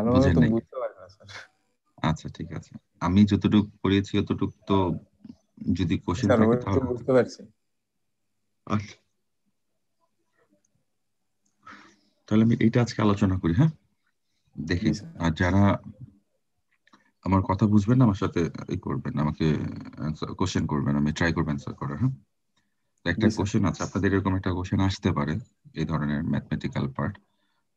ভালোভাবে বুঝেন তো নাই? বুঝতে পারি না স্যার। আচ্ছা ঠিক আছে, আমি যতটুকু পড়িয়েছি ততটুকু তো যদি কোশ্চেন স্যার থাকে ওই তো তাহলে। বুঝতে পারছি। আচ্ছা, তাহলে আমি এটা আজকে আলোচনা করি, হ্যাঁ? জি দেখেন, স্যার। আর যারা আমার কথা বুঝবেন না আমার সাথে করবেন, আমাকে কোশ্চেন করবেন, আমি ট্রাই করবো অ্যান্সার করার, হ্যাঁ? তো একটা জি স্যার। কোশ্চেন আছে আপনাদের, এরকম একটা কোশ্চেন আসতে পারে এই ধরনের mathematical part.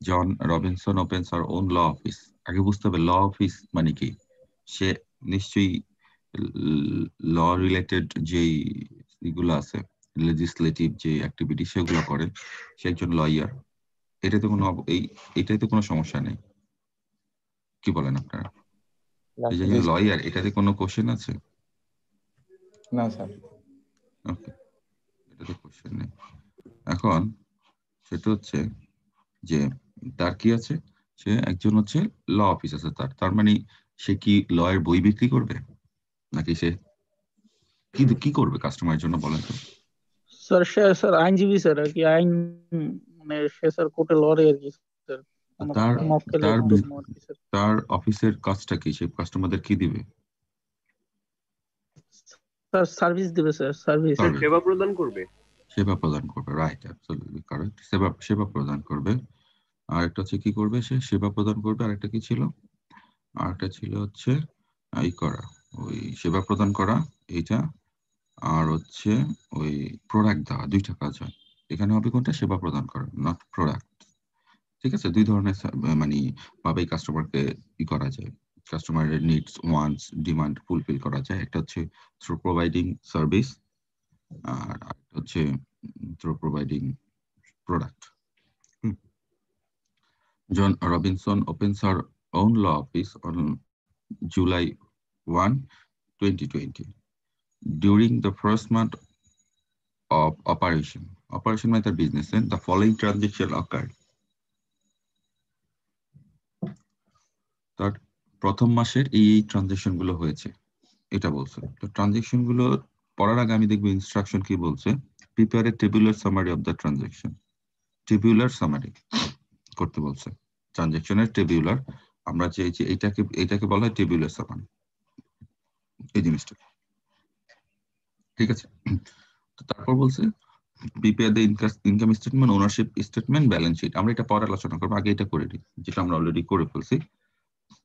John Robinson opens her own law office. আগে বুঝতে হবে ল অফিস মানে কি। সে নিশ্চয়ই ল রিলেটেড যেই এগুলো আছে, লেজিসলেটিভ যে অ্যাক্টিভিটি সেগুলো করে, সে একজন লয়ার। এটাতে কোনো এটাতে কোনো সমস্যা নেই, কি বলেন আপনারা? এই যে জি স্যার। লয়ার, এটাতে কোনো কোশ্চেন আছে? না স্যার। ওকে, এটাতে কোশ্চেন নেই। এখন সেটা হচ্ছে যে তার কি আছে, সে একজন হচ্ছে ল অফিস আছে তার, তার মানে সে কি লয়ের বই বিক্রি করবে, নাকি সে কি কি করবে কাস্টমারের জন্য বলেন তো? স্যার স্যার আইনজীবী স্যার আর কি, আইন মানে সে স্যার কোর্টে লড়ে আর কি স্যার, তো কোনো তার মক্কেলের তার জন্য আর কি স্যার। তার অফিসের কাজটা কি, সে কাস্টমারদের কি দিবে? স্যার সার্ভিস দিবে স্যার, সার্ভিস। স্যার সেবা প্রদান করবে। সেবা প্রদান করবে, রাইট, অ্যাবসলিউটলি কারেক্ট। সেবা সেবা প্রদান করবে। আর একটা হচ্ছে কি করবে, সে সেবা প্রদান করবে। আর একটা কি ছিল, আর একটা ছিল হচ্ছে এই করা, ওই সেবা প্রদান করা এইটা, আর হচ্ছে ওই প্রোডাক্ট দেওয়া, দুইটা কাজ হয়। এখানে হবে কোনটা, সেবা প্রদান করা, নট প্রোডাক্ট। ঠিক আছে, দুই ধরনের মানে ভাবেই কাস্টমারকে ই করা যায়, কাস্টমারের নিডস ওয়ান্টস ডিমান্ড ফুলফিল করা যায়। একটা হচ্ছে থ্রু প্রোভাইডিং সার্ভিস, আর একটা হচ্ছে through providing product. John Robinson opens her own law office on July 1, 2020. During the first month of operation মানে তার business, the following transaction occurred. তার প্রথম মাসের এই ট্রানজেকশন গুলো হয়েছে, এটা বলছে। তো ট্রানজেকশন গুলো পড়ার আগে আমি দেখবো ইনস্ট্রাকশন কি বলছে। Prepare a tabular summary of the transaction. Tabular summary করতে বলছে, ট্রানজেকশনের টেবুলার। আমরা যে এটাকে বলা হয় টেবুলার সামারি, এই জিনিসটা। ঠিক আছে, তো তারপর বলছে prepare the income statement, ownership statement, balance sheet. আমরা এটা পরে আলোচনা করবো, আগে এটা করে দিই যেটা আমরা অলরেডি করে ফেলছি।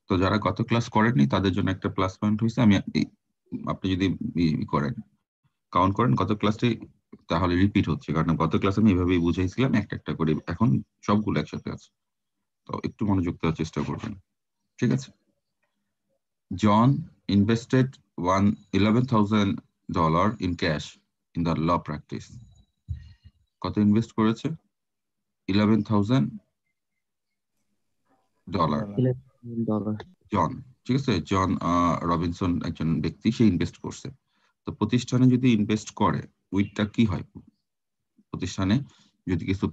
তো যারা গত ক্লাস করেননি তাদের জন্য একটা প্লাস পয়েন্ট হয়েছে, আমি আপনি যদি করেন, কাউন্ট করেন গত ক্লাসে, তাহলে রিপিট হচ্ছে, কারণ গত ক্লাসে আমি এভাবেই বুঝাইছিলাম একটা একটা করে, এখন সবগুলো একসাথে আছে। তো একটু মনোযোগ দেওয়ার চেষ্টা করবেন, ঠিক আছে? John invested $11,000 in cash in the law practice. কত ইনভেস্ট করেছে? $11,000 জন, ঠিক আছে? জন রবিনসন একজন ব্যক্তি, সে ইনভেস্ট করছে। তো প্রতিষ্ঠানে যদি ইনভেস্ট করে, উইথটা কি হয়, প্রতিষ্ঠানে যদি কিছু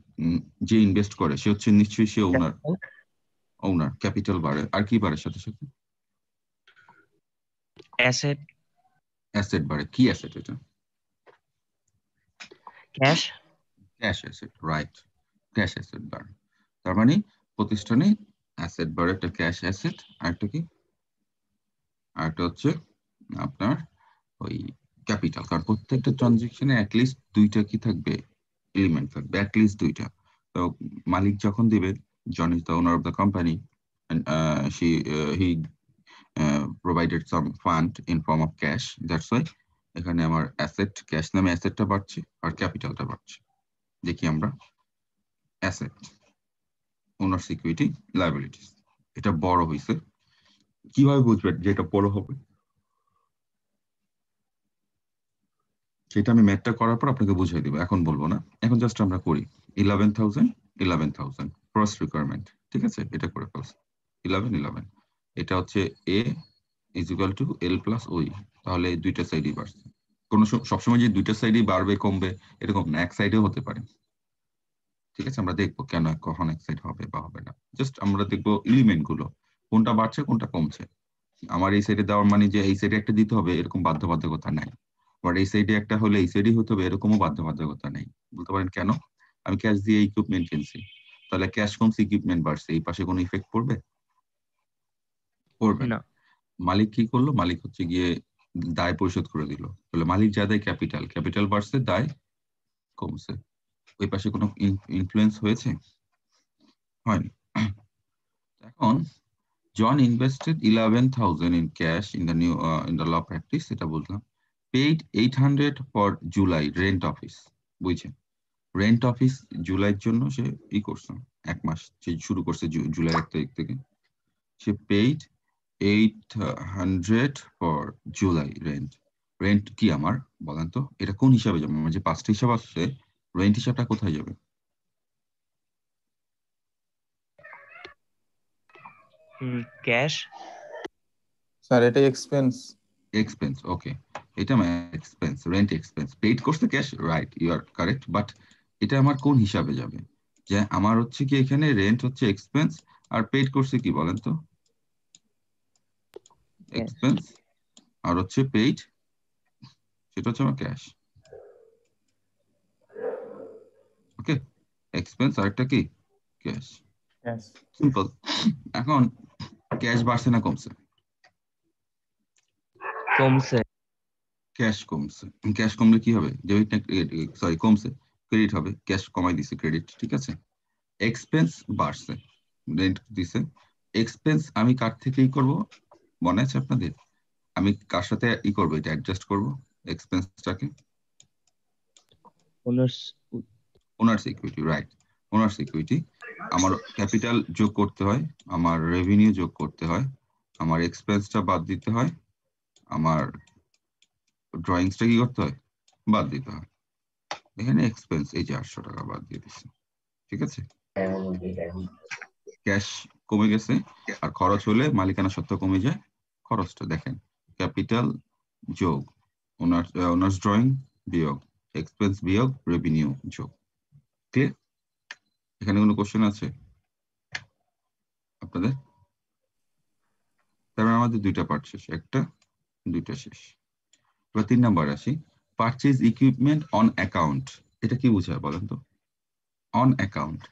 যে ইনভেস্ট করে সে হচ্ছে নিশ্চয়ই সে ওনার ক্যাপিটাল বাড়ে। আর কি বাড়ে সাথে সাথে? অ্যাসেট। অ্যাসেট বাড়ে। কি অ্যাসেট এটা? Cash. Cash asset, right, cash asset বাড়ে। তার মানে প্রতিষ্ঠানে অ্যাসেট বাড়ে, একটা ক্যাশ অ্যাসেট, আর একটা কি, আর একটা হচ্ছে আপনার ওই ক্যাপিটাল। কারণ প্রত্যেকটা ট্রানজেকশনে অ্যাটলিস্ট দুইটা কি থাকবে, এলিমেন্ট থাকবে, অ্যাটলিস্ট দুইটা। তো মালিক যখন দিবে, John is the owner of the company, he provided some fund in form of cash. That's why এখানে আমার অ্যাসেট, ক্যাশ নামে অ্যাসেটটা বাড়ছে আর ক্যাপিটালটা বাড়ছে। দেখি আমরা অ্যাসেট, ওনার সিকিউরিটি, লায়াবিলিটিস, এটা বড় হয়েছে। কিভাবে বুঝবেন যে এটা বড় হবে, সেটা আমি ম্যাথটা করার পর আপনাকে বুঝিয়ে দিব, এখন বলবো না। এখন জাস্ট আমরা করি 11,000 ফার্স্ট রিকোয়ারমেন্ট, ঠিক আছে? এটা করে ফেলছি 11 এটা হচ্ছে A is equal to L plus OE. তাহলে এই দুইটা সাইডই বাড়ছে। কোনো সবসময় যে দুইটা সাইডই বাড়বে কমবে এরকম না, এক সাইডেও হতে পারে। ঠিক আছে, আমরা দেখবো কেন কখন এক সাইড হবে বা হবে না। জাস্ট আমরা দেখবো এলিমেন্ট গুলো কোনটা বাড়ছে কোনটা কমছে। আমার এই সাইডে দেওয়ার মানে যে এই সাইডে একটা দিতে হবে এরকম বাধ্যবাধকতা নাই। আবার এই সাইডে একটা হলে এই সাইডেই হতে হবে এরকমও বাধ্যবাধকতা নেই। বলতে পারেন কেন? আমি ক্যাশ দিয়ে ইকুইপমেন্ট কিনছি, তাহলে ক্যাশ কমছে ইকুইপমেন্ট বাড়ছে, এই পাশে কোনো ইফেক্ট পড়বে? করবেন। না। মালিক কি করলো? মালিক হচ্ছে গিয়ে দায় পরিশোধ করে দিল। তাহলে মালিক যা দেয় ক্যাপিটাল বাড়ছে, দায় কমছে। ওই পাশে কোনো ইনফ্লুয়েন্স হয়েছে? হয়নি। এখন জন invested 11,000 in cash in the law practice, এটা বুঝলাম। Paid 800 for July rent office, বুঝছেন? রেন্ট অফিস জুলাইয়ের জন্য সে করছে, 1 মাস সে শুরু করছে জুলাই 1 তারিখ থেকে। সে paid 800 for July rent. Rent কি আমার বলেন তো? এটা কোন হিসাবে যাবে? আমার যে 5টা হিসাব আসছে, রেন্ট হিসাবটা কোথায় যাবে? ক্যাশ। স্যার এটা এক্সপেন্স। Expense, okay. এটা আমার এক্সপেন্স, রেন্ট এক্সপেন্স। পেইড করছে cash, right, you are correct. But এটা আমার কোন হিসাবে যাবে? যে আমার হচ্ছে কি এখানে রেন্ট হচ্ছে এক্সপেন্স, আর পেইড করছে কি বলেন তো? এক্সপেন্স। আর হচ্ছে পেইড, সেটা হচ্ছে আমার ক্যাশ। ওকে, এক্সপেন্স আর একটা কি ক্যাশ। সিম্পল। এখন ক্যাশ বাড়ছে না কমছে? কমছে। ক্যাশ কমছে। ক্যাশ কমলে কি হবে? ডেবিট না সরি কমছে, ক্রেডিট হবে। ক্যাশ কমাই দিছে, ক্রেডিট, ঠিক আছে। এক্সপেন্স বাড়ছে, রেন্ট দিছে। এক্সপেন্স আমি কার থেকেই করব মনে আছে আপনাদের? আমি কার সাথে করব? এটা অ্যাডজাস্ট করব এক্সপেন্সটাকে। Owner security, right. Owner security. আমার ক্যাপিটাল যোগ করতে হয়, আমার রেভিনিউ যোগ করতে হয়, আমার এক্সপেন্সটা বাদ দিতে হয়, আমার ড্রয়িংসটা কি করতে হয়? বাদ দিতে হয়। এখানে এক্সপেন্স এই যে 800 টাকা বাদ দিয়ে দিচ্ছি, ঠিক আছে। ক্যাশ কমে গেছে, আর খরচ হলে মালিকানা সত্ত্ব কমে যায়। খরচটা দেখেন, ক্যাপিটাল যোগ ওনার্স ড্রয়িং বিয়োগ এক্সপেন্স বিয়োগ রেভিনিউ যোগ। ক্লিয়ার? এখানে কোনো কোশ্চেন আছে আপনাদের? তারপরে আমাদের 2টা পার্ট শেষ, 1টা 2টা শেষ। এবার 3 নাম্বার আসি। পারচেজ ইকুইপমেন্ট অন অ্যাকাউন্ট, এটা কি বোঝায় বলেন তো? On account.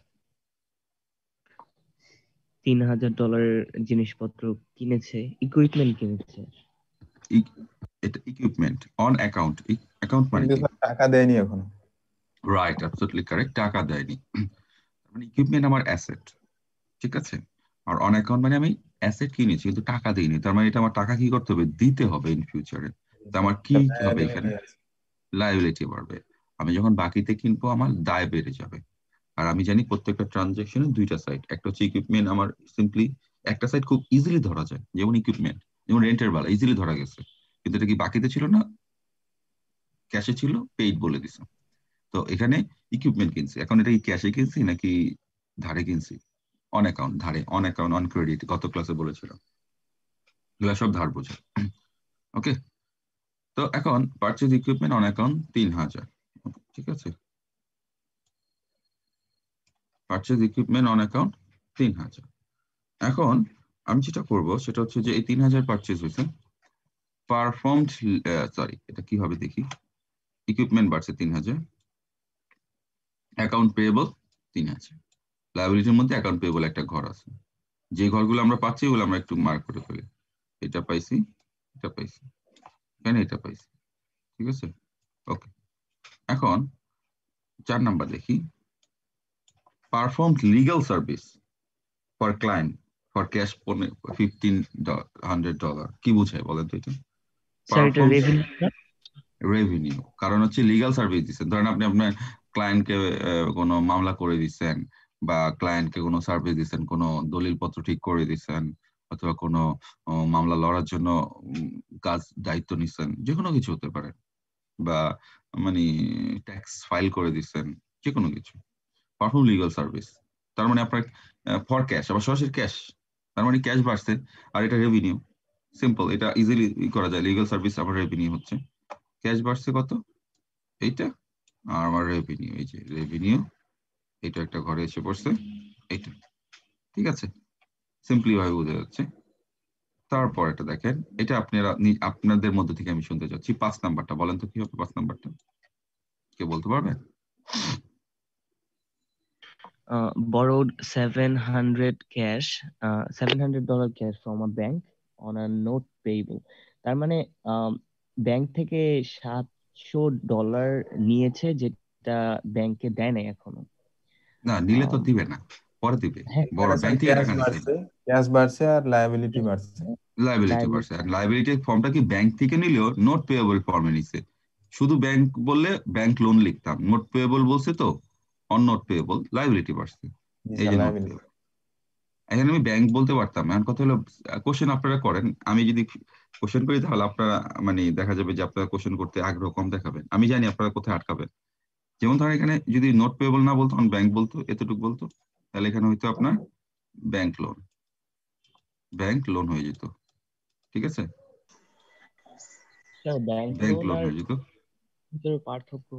$3,000 জিনিসপত্র কিনেছে, ইকুইপমেন্ট কিনেছে। এটা ইকুইপমেন্ট অন অ্যাকাউন্ট। অ্যাকাউন্ট মানে কিন্তু কি? স্যার টাকা দেয়নি এখনো। রাইট, অ্যাবসলিউটলি কারেক্ট, টাকা দেয়নি। মানে ইকুইপমেন্ট আমার অ্যাসেট, ঠিক আছে। আর অন অ্যাকাউন্ট মানে আমি অ্যাসেট কিনেছি কিন্তু টাকা দিইনি, তার মানে এটা আমার টাকা কি করতে হবে? দিতে হবে ইন ফিউচারে। তো আমার কি হবে এখানে? লায়াবিলিটি বাড়বে। আমি যখন বাকিতে কিনবো আমার দায় বেড়ে যাবে। আর আমি জানি প্রত্যেকটা ট্রানজাকশনের 2টা সাইড। একটা হচ্ছে ইকুইপমেন্ট, আমার সিম্পলি একটা সাইড খুব ইজিলি ধরা যায়, যেমন ইকুইপমেন্ট, যেমন রেন্টের বেলা ইজিলি ধরা গেছে, কিন্তু এটা কি বাকিতে ছিল না, ক্যাশে ছিল, পেইড বলে দিছে। তো এখানে ইকুইপমেন্ট কিনছি, এখন এটা কি ক্যাশে কিনছি নাকি ধারে কিনছি? অন অ্যাকাউন্ট, ধারে। অন অ্যাকাউন্ট, অন ক্রেডিট গত ক্লাসে বলেছিলাম, এগুলো সব ধার বোঝা। ওকে, তো এখন পারচেজ ইকুইপমেন্ট অন অ্যাকাউন্ট 3,000, ঠিক আছে। Purchase equipment on account 3,000। এখন আমি যেটা করব সেটা হচ্ছে যে এই 3,000 পারচেজ হয়েছে, পারফর্মড, সরি এটা কিভাবে দেখি। ইকুইপমেন্ট বাড়ছে 3,000, অ্যাকাউন্ট পেয়েবল 3,000। লায়াবিলিটির মধ্যে অ্যাকাউন্ট পেয়েবল একটা ঘর আছে, যে ঘরগুলো আমরা পাচ্ছি ওগুলো আমরা একটু মার্ক করে ফেলি। এটা পাইছি, এটা পাইছি, এখানে এটা পাইছি, ঠিক আছে। ওকে, এখন 4 নাম্বার দেখি। Performed legal service for client for cash $1,500, কি বোঝায় বলেন তো এটা? স্যার এটা রেভিনিউ না? রেভিনিউ, কারণ হচ্ছে লিগ্যাল সার্ভিস দিচ্ছেন। ধরেন আপনি আপনার ক্লায়েন্টকে কোনো মামলা করে দিচ্ছেন, বা ক্লায়েন্টকে কোনো সার্ভিস দিচ্ছেন, কোনো দলিল পত্র ঠিক করে দিচ্ছেন, অথবা কোনো মামলা লড়ার জন্য কাজ দায়িত্ব নিচ্ছেন, যে কোনো কিছু হতে পারে, বা মানে ট্যাক্স ফাইল করে দিচ্ছেন, যে কোনো কিছু। পারফর্ম লিগ্যাল সার্ভিস, তার মানে আপনার ফর ক্যাশ, আবার সরাসরি ক্যাশ, তার মানে ক্যাশ বাড়ছে, আর এটা রেভিনিউ। সিম্পল, এটা ইজিলি করা যায়। লিগ্যাল সার্ভিস আবার রেভিনিউ হচ্ছে, ক্যাশ বাড়ছে কত? এইটা। আর আমার রেভিনিউ, এই যে রেভিনিউ, এটা একটা ঘরে এসে পড়ছে, এইটা, ঠিক আছে। সিম্পলি ভাবে বোঝা যাচ্ছে। তারপর এটা দেখেন, এটা আপনারা আপনাদের মধ্যে থেকে আমি শুনতে চাচ্ছি 5 নাম্বারটা বলেন তো কি হবে 5 নাম্বারটা? কে বলতে পারবেন? Borrowed $700 cash from a bank on a note payable. তার মানে ব্যাংক থেকে $700 নিয়েছে, যেটা ব্যাংকে দেয় নাই এখনো। না, নিলে তো আম, দিবে না, পরে দিবে। হ্যাঁ, বড় এখানে স্যার ব্যাংক থেকে টাকা নিছে, ক্যাশ বাড়ছে আর লায়াবিলিটি বাড়ছে। লাইবিলিটি বাড়ছে। আর লাইবিলিটির ফর্মটা কি ব্যাংক থেকে নিলেও নোট পেয়েবল ফর্মে নিছে। শুধু ব্যাংক বললে ব্যাংক লোন লিখতাম, নোট পেয়েবল বলছে তো অন নোট পেয়েবল, লাইবিলিটি বাড়ছে, জি এই স্যার, যে নোট লায়াবিলিটি। পেয়েবল। এখানে আমি ব্যাংক বলতে পারতাম, এখন কথা হলো কোশ্চেন আপনারা করেন, আমি যদি কোশ্চেন করি তাহলে আপনারা মানে দেখা যাবে যে আপনারা কোশ্চেন করতে আগ্রহ কম দেখাবেন, আমি জানি আপনারা কোথায় আটকাবেন। যেমন ধরেন এখানে যদি নোট পেয়েবল না বলতো, তখন ব্যাংক বলতো, এতটুকু বলতো, তাহলে এখানে হয়তো আপনার ব্যাংক লোন হয়ে যেত। ঠিক আছে, ব্যাংক ব্যাংক লোন লোন আর হয়ে যেত। ভিতরে পার্থক্য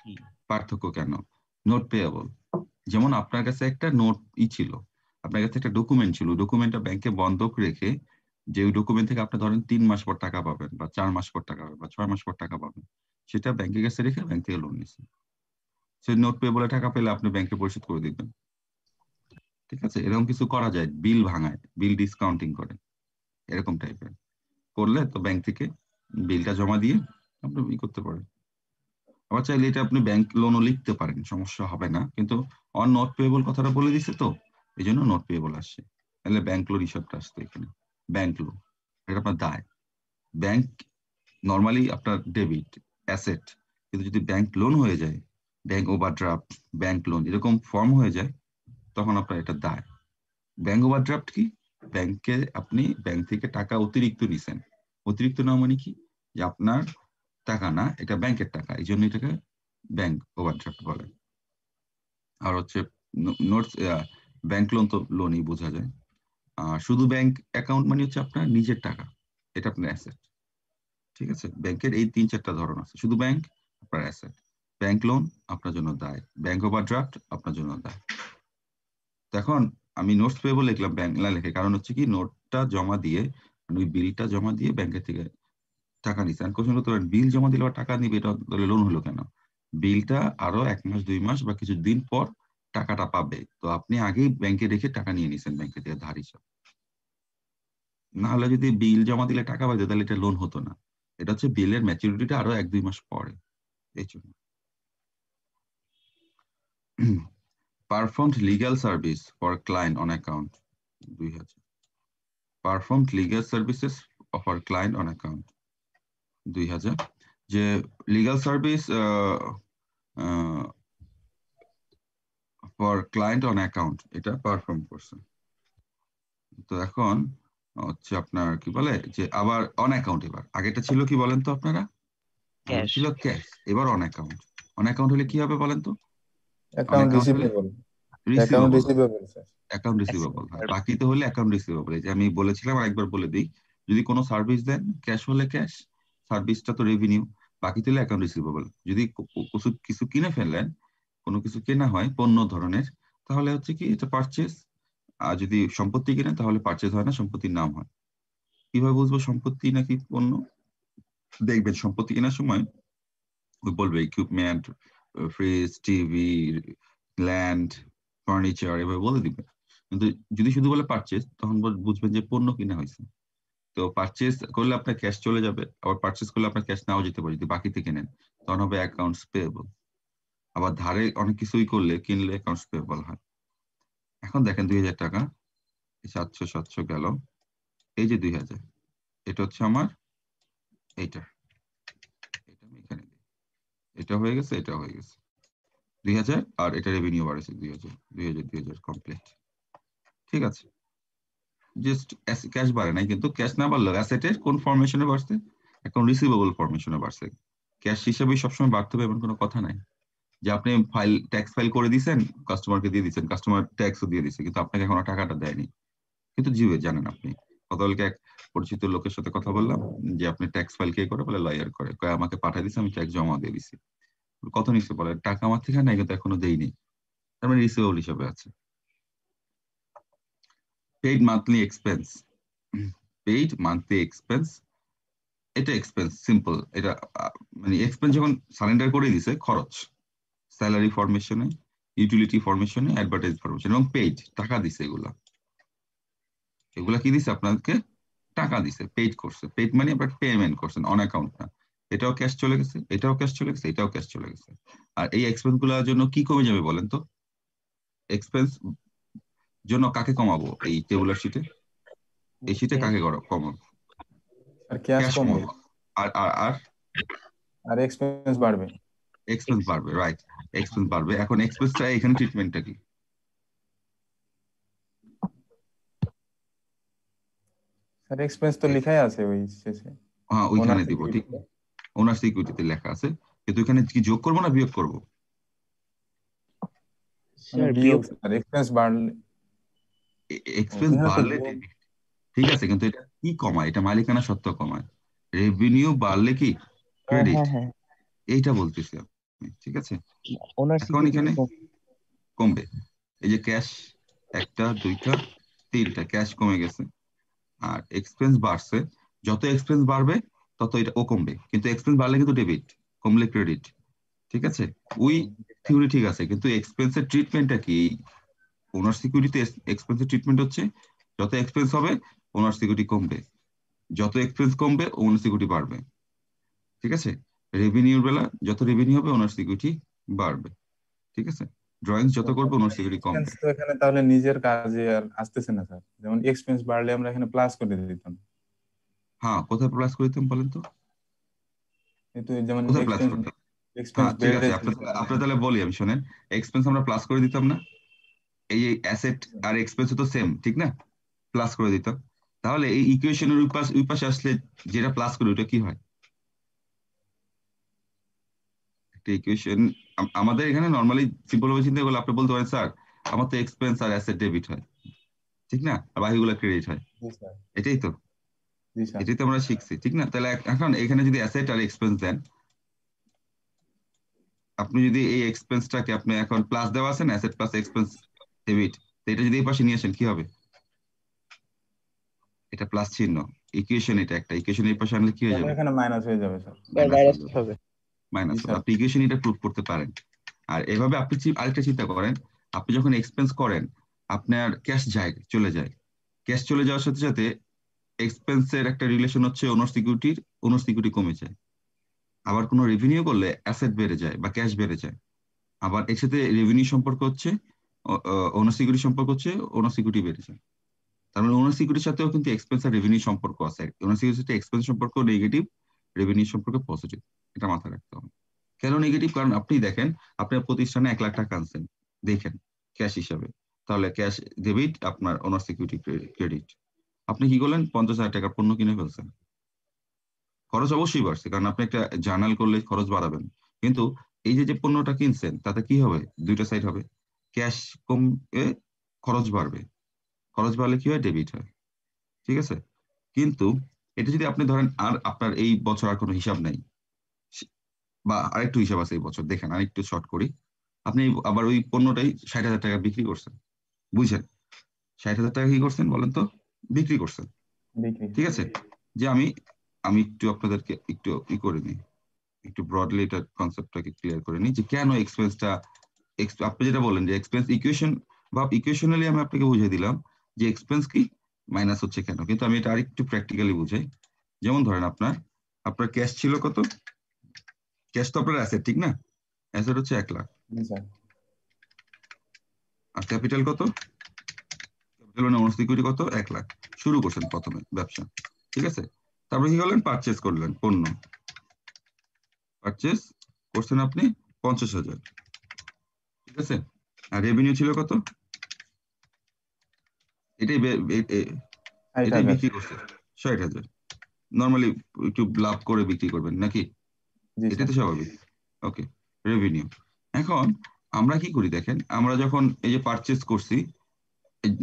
কি? পার্থক্য কেন? নোট পেয়েবল, যেমন আপনার কাছে একটা নোট ছিল, আপনার কাছে একটা ডকুমেন্ট ছিল, ডকুমেন্টটা ব্যাংকে বন্ধক রেখে, যে ডকুমেন্ট থেকে আপনি ধরেন 3 মাস পর টাকা পাবেন, বা 4 মাস পর টাকা পাবেন, বা 6 মাস পর টাকা পাবেন, সেটা ব্যাংকের কাছে রেখে ব্যাংক থেকে লোন নিচ্ছে। সেই নোট পেয়েবলে টাকা পেলে আপনি ব্যাংকে পরিশোধ করে দিবেন। ঠিক আছে, এরকম কিছু করা যায়, বিল ভাঙায়, বিল ডিসকাউন্টিং করে, এরকম টাইপের করলে তো ব্যাংক থেকে বিলটা জমা দিয়ে আপনি করতে পারেন। আবার চাইলে এটা আপনি ব্যাংক লোনও লিখতে পারেন, সমস্যা হবে না, কিন্তু অন নোট পেয়েবল কথাটা বলে দিছে তো, এই জন্য নোট পেয়েবল আসছে। তাহলে ব্যাংক লোন হিসাবটা আসতো এখানে, ব্যাংক লোন, এটা আপনার দায়। ব্যাংক নর্মালি আপনার ডেবিট অ্যাসেট, কিন্তু যদি ব্যাংক লোন হয়ে যায়, ব্যাংক ওভারড্রাফট, ব্যাংক লোন এরকম ফর্ম হয়ে যায়, তখন আপনার এটা দায়। ব্যাংক ওভারড্রাফট কি? ব্যাংকে আপনি ব্যাংক থেকে টাকা অতিরিক্ত নিছেন, অতিরিক্ত না মানে কি, যে আপনার টাকা না, এটা ব্যাংকের টাকা, এই জন্য এটাকে ব্যাংক ওভারড্রাফট বলে। আর হচ্ছে নোটস, ব্যাংক লোন তো লোনই বোঝা যায়। আর শুধু ব্যাংক অ্যাকাউন্ট মানে হচ্ছে আপনার নিজের টাকা, এটা আপনার অ্যাসেট। ঠিক আছে, ব্যাংকের এই 3-4টা ধরন আছে, শুধু ব্যাংক আপনার অ্যাসেট, ব্যাংক লোন আপনার জন্য দায়, ব্যাংক ওভারড্রাফট আপনার জন্য দায়। তো এখন আমি নোটস পেয়েবল লিখলাম ব্যাংক না লিখে, কারণ হচ্ছে কি নোটটা জমা দিয়ে, ওই বিলটা জমা দিয়ে ব্যাংকের থেকে টাকা নিচ্ছে। আর কোশ্চেন করতে পারেন, বিল জমা দিলে আবার টাকা নিবে, এটা লোন হলো কেন? বিলটা আরো 1 মাস 2 মাস বা কিছু দিন পর টাকাটা পাবে, তো আপনি আগেই ব্যাংকে রেখে টাকা নিয়ে নিছেন ব্যাংকে থেকে ধার হিসাব। না হলে যদি বিল জমা দিলে টাকা পাইতো তাহলে এটা লোন হতো না, এটা হচ্ছে বিলের ম্যাচুরিটিটা আরো 1-2 মাস পরে, এই জন্য। Performed legal service for client on account 2000, performed legal services for client on account 2000, যে legal service for client on account এটা পারফর্ম করছে। তো এখন হচ্ছে আপনার কি বলে যে আবার অন অ্যাকাউন্ট, এবার আগেটা ছিল কি বলেন তো আপনারা, আগেটা ক্যাশ। ছিল ক্যাশ, এবার অন অ্যাকাউন্ট। অন অ্যাকাউন্ট হলে কি হবে বলেন তো? অন অ্যাকাউন্ট অ্যাকাউন্ট হলে receivable. Account receivable, receivable sir. Account receivable হয়, বাকিতে হলে অ্যাকাউন্ট রিসিভেবল। এই যে আমি বলেছিলাম আরেকবার বলে দিই, যদি কোনো সার্ভিস দেন ক্যাশ হলে ক্যাশ, সার্ভিসটা তো রেভিনিউ, বাকিতে হলে অ্যাকাউন্ট রিসিভেবল। যদি কিছু কিনে ফেললেন, কোনো কিছু কেনা হয় পণ্য ধরনের, তাহলে হচ্ছে কি এটা পারচেস। আর যদি সম্পত্তি কিনেন তাহলে পারচেস হয় না, সম্পত্তির নাম হয়। কিভাবে বুঝবো সম্পত্তি নাকি পণ্য? দেখবেন সম্পত্তি কেনার সময় ওই বলবে equipment, fridge, TV, land, furniture, এভাবে বলে দিবে। কিন্তু যদি শুধু বলে পারচেস, তখন বুঝবেন যে পণ্য কিনা হয়েছে। তো পারচেস করলে আপনার ক্যাশ চলে যাবে, আবার পারচেস করলে আপনার ক্যাশ নাও যেতে পারে যদি বাকিতে কেনেন, তখন হবে অ্যাকাউন্টস পেয়েবল। আবার ধারে অনেক কিছুই করলে কিনলে অ্যাকাউন্টস পেয়েবল হয়। এখন দেখেন 2000 টাকা, 700 গেল, এই যে 2000, এটা হচ্ছে আমার এইটা, এটা আমি এখানে দিই, এটা হয়ে গেছে, এটা হয়ে গেছে 2000, আর এটা রেভিনিউ বাড়েছে 2000 কমপ্লিট। ঠিক আছে, জাস্ট ক্যাশ বাড়ে নাই, কিন্তু ক্যাশ না বাড়লেও অ্যাসেটের কোন ফরমেশনে বাড়ছে, এখন রিসিভেবল ফরমেশনে বাড়ছে। ক্যাশ হিসেবে সবসময় বাড়তে হবে এমন কোনো কথা নাই, যে আপনি ট্যাক্স ফাইল করে দিয়েছেন, কাস্টমারকে দিয়ে দিচ্ছেন, কাস্টমার ট্যাক্সও দিয়ে দিচ্ছে, কিন্তু আপনাকে এখনো টাকাটা দেয়নি, কিন্তু জিবে জানেন আপনি। গতকালকে এক পরিচিত লোকের সাথে কথা বললাম, যে আপনি ট্যাক্স ফাইল কে করে, বলে লয়ার করে, আমাকে পাঠিয়ে দিচ্ছে, আমি ট্যাক্স জমা দিয়ে দিচ্ছি। কত নিচ্ছে বলে, টাকা আমার থেকে নাই, কিন্তু এখনো দেইনি, তার মানে রিসিভেবল হিসাবে আছে। Paid monthly expense, paid monthly expense, এটা এক্সপেন্স সিম্পল, এটা মানে এক্সপেন্স যখন সারেন্ডার করে দিছে, খরচ, স্যালারি ফরমেশনে, ইউটিলিটি ফরমেশনে, অ্যাডভার্টাইজ ফরমেশন, এবং পেইড টাকা দিছে, এগুলা কি দিছে আপনাকে? টাকা দিছে, পেইড করছে, পেইড মানে আপনার পেমেন্ট করছেন অন অ্যাকাউন্ট না, এটাও ক্যাশ চলে গেছে, এটাও ক্যাশ চলে গেছে, এটাও ক্যাশ চলে গেছে। আর এই এক্সপেন্স গুলোর জন্য কি কমে যাবে বলেন তো? এক্সপেন্স জন্য কাকে কমাবো এই টেবুলার শিটে? এই শিটে কাকে কমাবো? আর ক্যাশ ক্যাশ কমবে কমাবো। আর আর আর আর এক্সপেন্স বাড়বে। এক্সপেন্স বাড়বে, রাইট, এক্সপেন্স বাড়বে। এখন এক্সপেন্সটা এখানে ট্রিটমেন্টটা কি? স্যার এক্সপেন্স তো লেখাই আছে ওই শেষে, হ্যাঁ ওনার ওইখানে দিব, ঠিক, ওনার সিকিউরিটিতে লেখা আছে, কিন্তু এখানে কি যোগ করবো না বিয়োগ করবো? মানে বিয়োগ স্যার, এক্সপেন্স বাড়লে এক্সপেন্স এখানে তো বাড়লে যোগ। debit, ঠিক আছে, কিন্তু এটা কি কমায়? এটা মালিকানা সত্ত্ব কমায়। রেভিনিউ বাড়লে কি ক্রেডিট, হ্যাঁ এইটা বলতেছি আমি, ঠিক আছে। ওনার এখন এখানে সিকিউরিটি কমবে, এই যে ক্যাশ একটা দুইটা তিনটা ক্যাশ কমে গেছে, আর এক্সপেন্স বাড়ছে। যত এক্সপেন্স বাড়বে তত এটা ও কমবে, কিন্তু এক্সপেন্স বাড়লে কিন্তু ডেবিট, কমলে ক্রেডিট, ঠিক আছে। ওই থিওরি ঠিক আছে, কিন্তু এক্সপেন্সের ট্রিটমেন্টটা কি? ওনার সিকিউরিটিতে এক্সপেন্সের ট্রিটমেন্ট হচ্ছে যত এক্সপেন্স হবে ওনার সিকিউরিটি কমবে, যত এক্সপেন্স কমবে ওনার সিকিউরিটি বাড়বে, ঠিক আছে। রেভিনিউর বেলা যত রেভিনিউ হবে ওনার সিকিউরিটি বাড়বে, ঠিক আছে। ড্রয়িংস যত করবে ওনার সিকিউরিটি এক্সপেন্স কমবে। তো এখানে তাহলে নিজের কাজে আর আসতেছে না স্যার, যেমন এক্সপেন্স বাড়লে আমরা এখানে প্লাস করে দিতাম, হ্যাঁ, কোথায় প্লাস করে দিতাম বলেন তো? কিন্তু যেমন কোথায় প্লাস এক্সপেন্স করতাম? এক্সপেন্স হ্যাঁ ঠিক আছে, বেড়েছে। আপনার তাহলে বলি আমি, শোনেন। এক্সপেন্স আমরা প্লাস করে দিতাম না? এই যে অ্যাসেট আর এক্সপেন্স তো সেম, ঠিক না? প্লাস করে দিতাম। তাহলে এই ইকুয়েশনের ওই পাশে আসলে যেটা প্লাস করে ওটা কি হয়? একটা ইকুয়েশন আমাদের এখানে নর্মালি সিম্পল ভাবে চিন্তা করলে আপনি বলতে পারেন, স্যার আমার তো এক্সপেন্স আর অ্যাসেট ডেবিট হয়, ঠিক না, আর বাকিগুলো ক্রেডিট হয়। জি স্যার। এটাই তো, জি স্যার। এটাই তো আমরা শিখছি, ঠিক না? তাহলে এখন এখানে যদি অ্যাসেট আর এক্সপেন্স দেন, আপনি যদি এই এক্সপেন্সটাকে আপনি এখন প্লাস দেওয়া আছে না, অ্যাসেট প্লাস এক্সপেন্স ডেবিট, তো এটা যদি এই পাশে নিয়ে আসেন কি হবে? এটা প্লাস চিহ্ন, ইকুয়েশন, এটা একটা ইকুয়েশন এই পাশে আনলে কি হয়ে তাহলে যাবে? এখানে মাইনাস হয়ে যাবে স্যার। মাইনাস হয়ে যাবে, হবে। মাইনাস জি হবে। স্যার। আপনি ইকুয়েশন এটা প্রুভ করতে পারেন। আর এভাবে আপনি আরেকটা চিন্তা করেন, আপনি যখন এক্সপেন্স করেন আপনার ক্যাশ যায়, চলে যায়, ক্যাশ চলে যাওয়ার সাথে সাথে এক্সপেন্সের একটা রিলেশন হচ্ছে ওনার সিকিউরিটি কমে যায়। আবার কোনো রেভিনিউ করলে অ্যাসেট বেড়ে যায় বা ক্যাশ বেড়ে যায়। আবার এর সাথে রেভিনিউ সম্পর্ক হচ্ছে ওনার সিকিউরিটি সম্পর্ক হচ্ছে ওনার সিকিউরিটি বেড়ে যায়। তার মানে ওনার সিকিউরিটির সাথেও কিন্তু এক্সপেন্স আর রেভিনিউ সম্পর্ক আছে। ওনার সিকিউরিটির সাথে এক্সপেন্স সম্পর্ক নেগেটিভ, রেভিনিউ সম্পর্ক পজিটিভ, এটা মাথায় রাখতে হবে। কেন নেগেটিভ? কারণ আপনি দেখেন আপনার প্রতিষ্ঠানে 1,00,000 টাকা আনছেন, দেখেন ক্যাশ হিসাবে, তাহলে ক্যাশ ডেবিট, আপনার ওনার সিকিউরিটি ক্রেডিট। আপনি কি করলেন? 50,000 টাকার পণ্য কিনে ফেলছেন, খরচ অবশ্যই বাড়ছে, কারণ আপনি একটা জার্নাল করলে খরচ বাড়াবেন। কিন্তু এই যে যে পণ্যটা কিনছেন তাতে কি হবে? দুইটা সাইড হবে, ক্যাশ কমে খরচ বাড়বে, খরচ বাড়লে কি হয়? ডেবিট হয়, ঠিক আছে। কিন্তু এটা যদি আপনি ধরেন আর আপনার এই বছর আর কোনো হিসাব নাই, বা আরেকটু হিসাব আছে এই বছর, দেখেন আরেকটু শর্ট করি, আপনি আবার ওই পণ্যটাই 60,000 টাকা বিক্রি করছেন, বুঝছেন? 60,000 টাকা কি করছেন বলেন তো? বিক্রি করছেন, বিক্রি। ঠিক আছে। যে আমি আমি একটু আপনাদেরকে একটু করে নিই, একটু ব্রডলি এটা কনসেপ্টটাকে ক্লিয়ার করে নিই যে কেন এক্সপেন্সটা, আপনি যেটা বলেন যে এক্সপেন্স ইকুয়েশন বা ইকুয়েশনালি আমি আপনাকে বুঝিয়ে দিলাম যে এক্সপেন্স কি মাইনাস হচ্ছে কেন, কিন্তু আমি এটা আরেকটু প্র্যাকটিক্যালি বুঝাই। যেমন ধরেন আপনার ক্যাশ ছিল কত? ক্যাশ তো আপনার অ্যাসেট, ঠিক না? অ্যাসেট হচ্ছে 1,00,000, জি স্যার। আর ক্যাপিটাল কত? ক্যাপিটাল মানে ওনার সিকিউরিটি কত? 1,00,000। শুরু করছেন প্রথমে ব্যবসা, ঠিক আছে। তারপরে কি করলেন? পারচেস করলেন পণ্য, পারচেস করছেন আপনি 50,000, ঠিক আছে। আর রেভিনিউ ছিল কত? এটাই এটাই 60,000। বিক্রি করছে 60,000। নর্মালি একটু লাভ করে বিক্রি করবেন নাকি? জি এটাই স্যার। তো স্বাভাবিক। ওকে, রেভিনিউ। এখন আমরা কি করি দেখেন, আমরা যখন এই যে পারচেস করছি,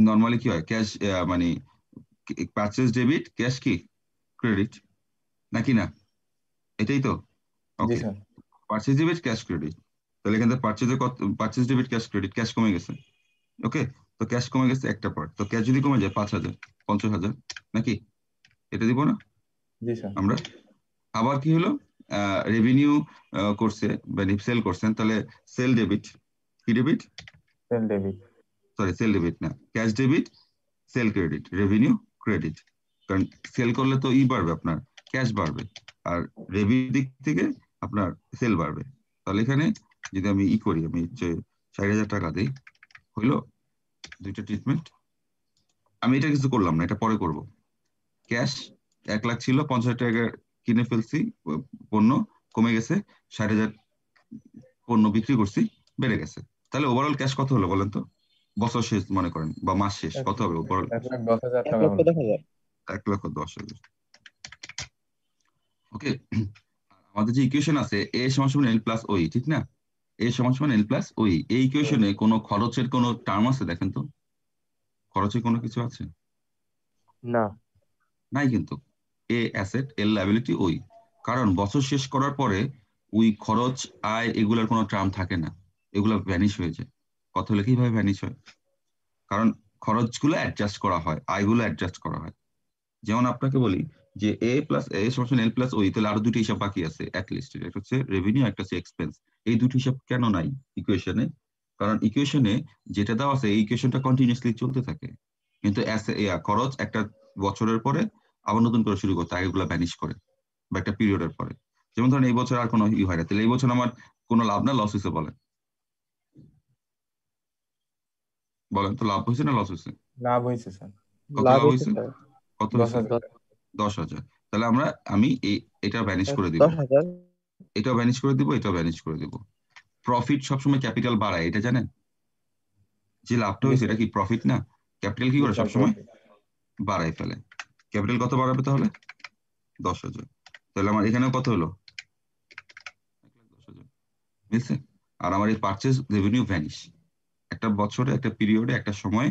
নর্মালি কি হয়? ক্যাশ মানে পারচেস ডেবিট, ক্যাশ কি ক্রেডিট, নাকি না? এটাই তো। জি okay, sir. Purchase debit cash credit, তাহলে এখান থেকে purchase debit cash credit, cash কমে গেছে। ওকে, তো ক্যাশ কমে গেছে একটা পার্ট, তো ক্যাশ যদি কমে যায় 5,000 50,000 নাকি? এটা দিব না জি স্যার। আমরা? আবার কি হলো? রেভিনিউ করছে মানে সেল করছেন, তাহলে সেল ডেবিট, কি debit? Sale debit. Sorry sale debit না, cash debit, sale credit, revenue credit, কারণ সেল করলে তো ই বাড়বে, আপনার ক্যাশ বাড়বে, আর রেভিনিউ দিক থেকে আপনার সেল বাড়বে। তাহলে এখানে যদি আমি ই করি, আমি হচ্ছে 60,000 টাকা দিই, হইলো দুইটা ট্রিটমেন্ট। আমি এটা কিছু করলাম না, এটা পরে করব। ক্যাশ 1 লাখ ছিল, 50,000 টাকা কিনে ফেলছি পণ্য, কমে গেছে, 60,000 পণ্য বিক্রি করছি, বেড়ে গেছে। তাহলে ওভারঅল ক্যাশ কত হলো বলেন তো? বছর শেষ মনে করেন বা মাস শেষ কত হবে ওভারঅল? 1,10,000 1 টাকা লক্ষ হলো। 10,000। 1,10,000। ওকে, আমাদের যে ইকুয়েশন আছে এ সমান সমান এল প্লাস ওই, ঠিক না? এ সমান সমান এল প্লাস ওই, এই ইকুয়েশনে কোনো খরচের কোনো টার্ম আছে দেখেন তো? খরচের কোনো কিছু আছে? না। নাই কিন্তু। এ অ্যাসেট, এল লায়াবিলিটি, ওই। কারণ বছর শেষ করার পরে ওই খরচ আয় এগুলার কোনো টার্ম থাকে না, এগুলো ভ্যানিশ হয়ে যায়। কথা হলে কিভাবে ভ্যানিশ হয়? কারণ খরচগুলো অ্যাডজাস্ট করা হয়, আয়গুলো অ্যাডজাস্ট করা হয়। যেমন আপনাকে বলি যে এ প্লাস এ সমান এল প্লাস ওই, তাহলে আরো দুটো হিসাব বাকি আছে অ্যাটলিস্ট, একটা হচ্ছে রেভিনিউ, একটা হচ্ছে এক্সপেন্স। এই দুটো হিসাব কেন নাই ইকুয়েশনে? কারণ ইকুয়েশনে যেটা দেওয়া আছে এই ইকুয়েশনটা কন্টিনিউয়াসলি চলতে থাকে, কিন্তু খরচ একটা বছরের পরে আবার নতুন করে শুরু করতে, আগেগুলো ভ্যানিশ করে বা একটা পিরিয়ডের পরে। যেমন ধরেন এই বছর আর কোনো ই হয় না, তাহলে এই বছর আমার কোনো লাভ না লস হয়েছে? বলেন বলেন তো, লাভ হয়েছে না লস হয়েছে? লাভ হয়েছে স্যার, কত লাভ লাভ হয়েছে হয়েছে? স্যার কত হয়েছে? 10,000। 10,000। তাহলে আমি এটা ভ্যানিশ করে দিব, 10,000। এটাও ভ্যানিশ করে দিব, এটাও ভ্যানিশ করে দিব। প্রফিট সবসময় ক্যাপিটাল বাড়ায়, এটা জানেন? যে লাভটা জি হয়েছে স্যার, এটা কি প্রফিট না? ক্যাপিটাল কি জি করে স্যার, সবসময়? বাড়ায় ফেলে। ক্যাপিটাল কত বাড়াবে তাহলে? 10,000। তাহলে আমার এখানেও কত হলো? 1,10,000। বুঝছে? আর আমার এই পারচেজ রেভিনিউ ভ্যানিশ, একটা বছরে, একটা পিরিয়ডে, একটা সময়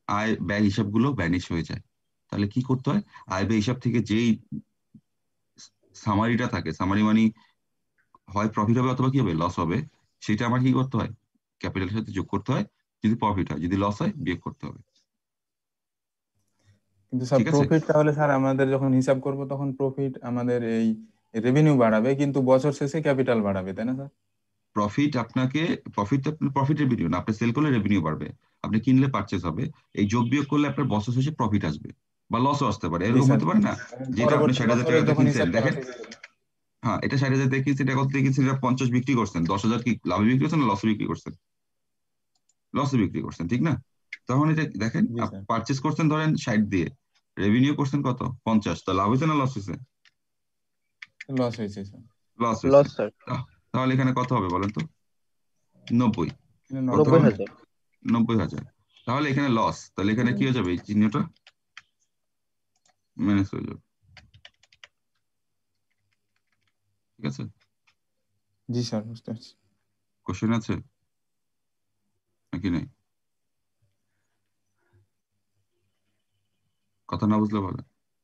আয় ব্যয় হিসাবগুলো ভ্যানিশ হয়ে যায়। তাহলে কি করতে হয়? আয় ব্যয় হিসাব থেকে যেই সামারিটা থাকে, সামারি মানে হয় প্রফিট হবে অথবা কি হবে, লস হবে, সেটা আমার কি করতে হয়? ক্যাপিটালের সাথে যোগ করতে হয়। যদি প্রফিট হয়, যদি লস হয় বিয়োগ করতে হবে। কিন্তু স্যার ঠিক আছে? প্রফিট, তাহলে স্যার আমাদের যখন হিসাব করব তখন প্রফিট আমাদের এই রেভিনিউ বাড়াবে, কিন্তু বছর শেষে ক্যাপিটাল বাড়াবে, তাই না স্যার? প্রফিট আপনাকে, প্রফিট রেভিনিউ না, আপনি সেল করলে রেভিনিউ বাড়বে, আপনি কিনলে পারচেজ হবে, এই যোগ বিয়োগ করলে আপনার বছর শেষে প্রফিট আসবে বা লসও আসতে পারে, জি এরকম স্যার, হতে পারে না? যেটা আপনি পরবর্তী 60,000 বছরে টাকা দিয়ে যখন কিনছেন, হিসাব করা দেখেন, শুরু করব। হ্যাঁ এটা 60,000 দিয়ে কিনছেন, এটা কত দিয়ে কিনছেন? এটা 50 বিক্রি করছেন, 10,000 কি লাভে বিক্রি করছেন না লসে বিক্রি করছেন? লসে বিক্রি করছেন, ঠিক না? তখন এটা দেখেন, জি স্যার, পারচেজ করছেন ধরেন 60 দিয়ে, রেভিনিউ করছেন কত? 50, তা লাভ হয়েছে না লস হয়েছে? লস হয়েছে স্যার। লস হয়েছে। Loss sir. তাহলে এখানে কত হবে বলেন তো? 90। কত হবে? 90,000। 90,000। তাহলে এখানে লস, তাহলে এখানে কি হয়ে যাবে? এই চিহ্নটা মাইনাস হয়ে যাবে। ঠিক আছে? জি স্যার, বুঝতে পারছি। কোশ্চেন আছে নাকি নেই? কথা না বুঝলে বলে।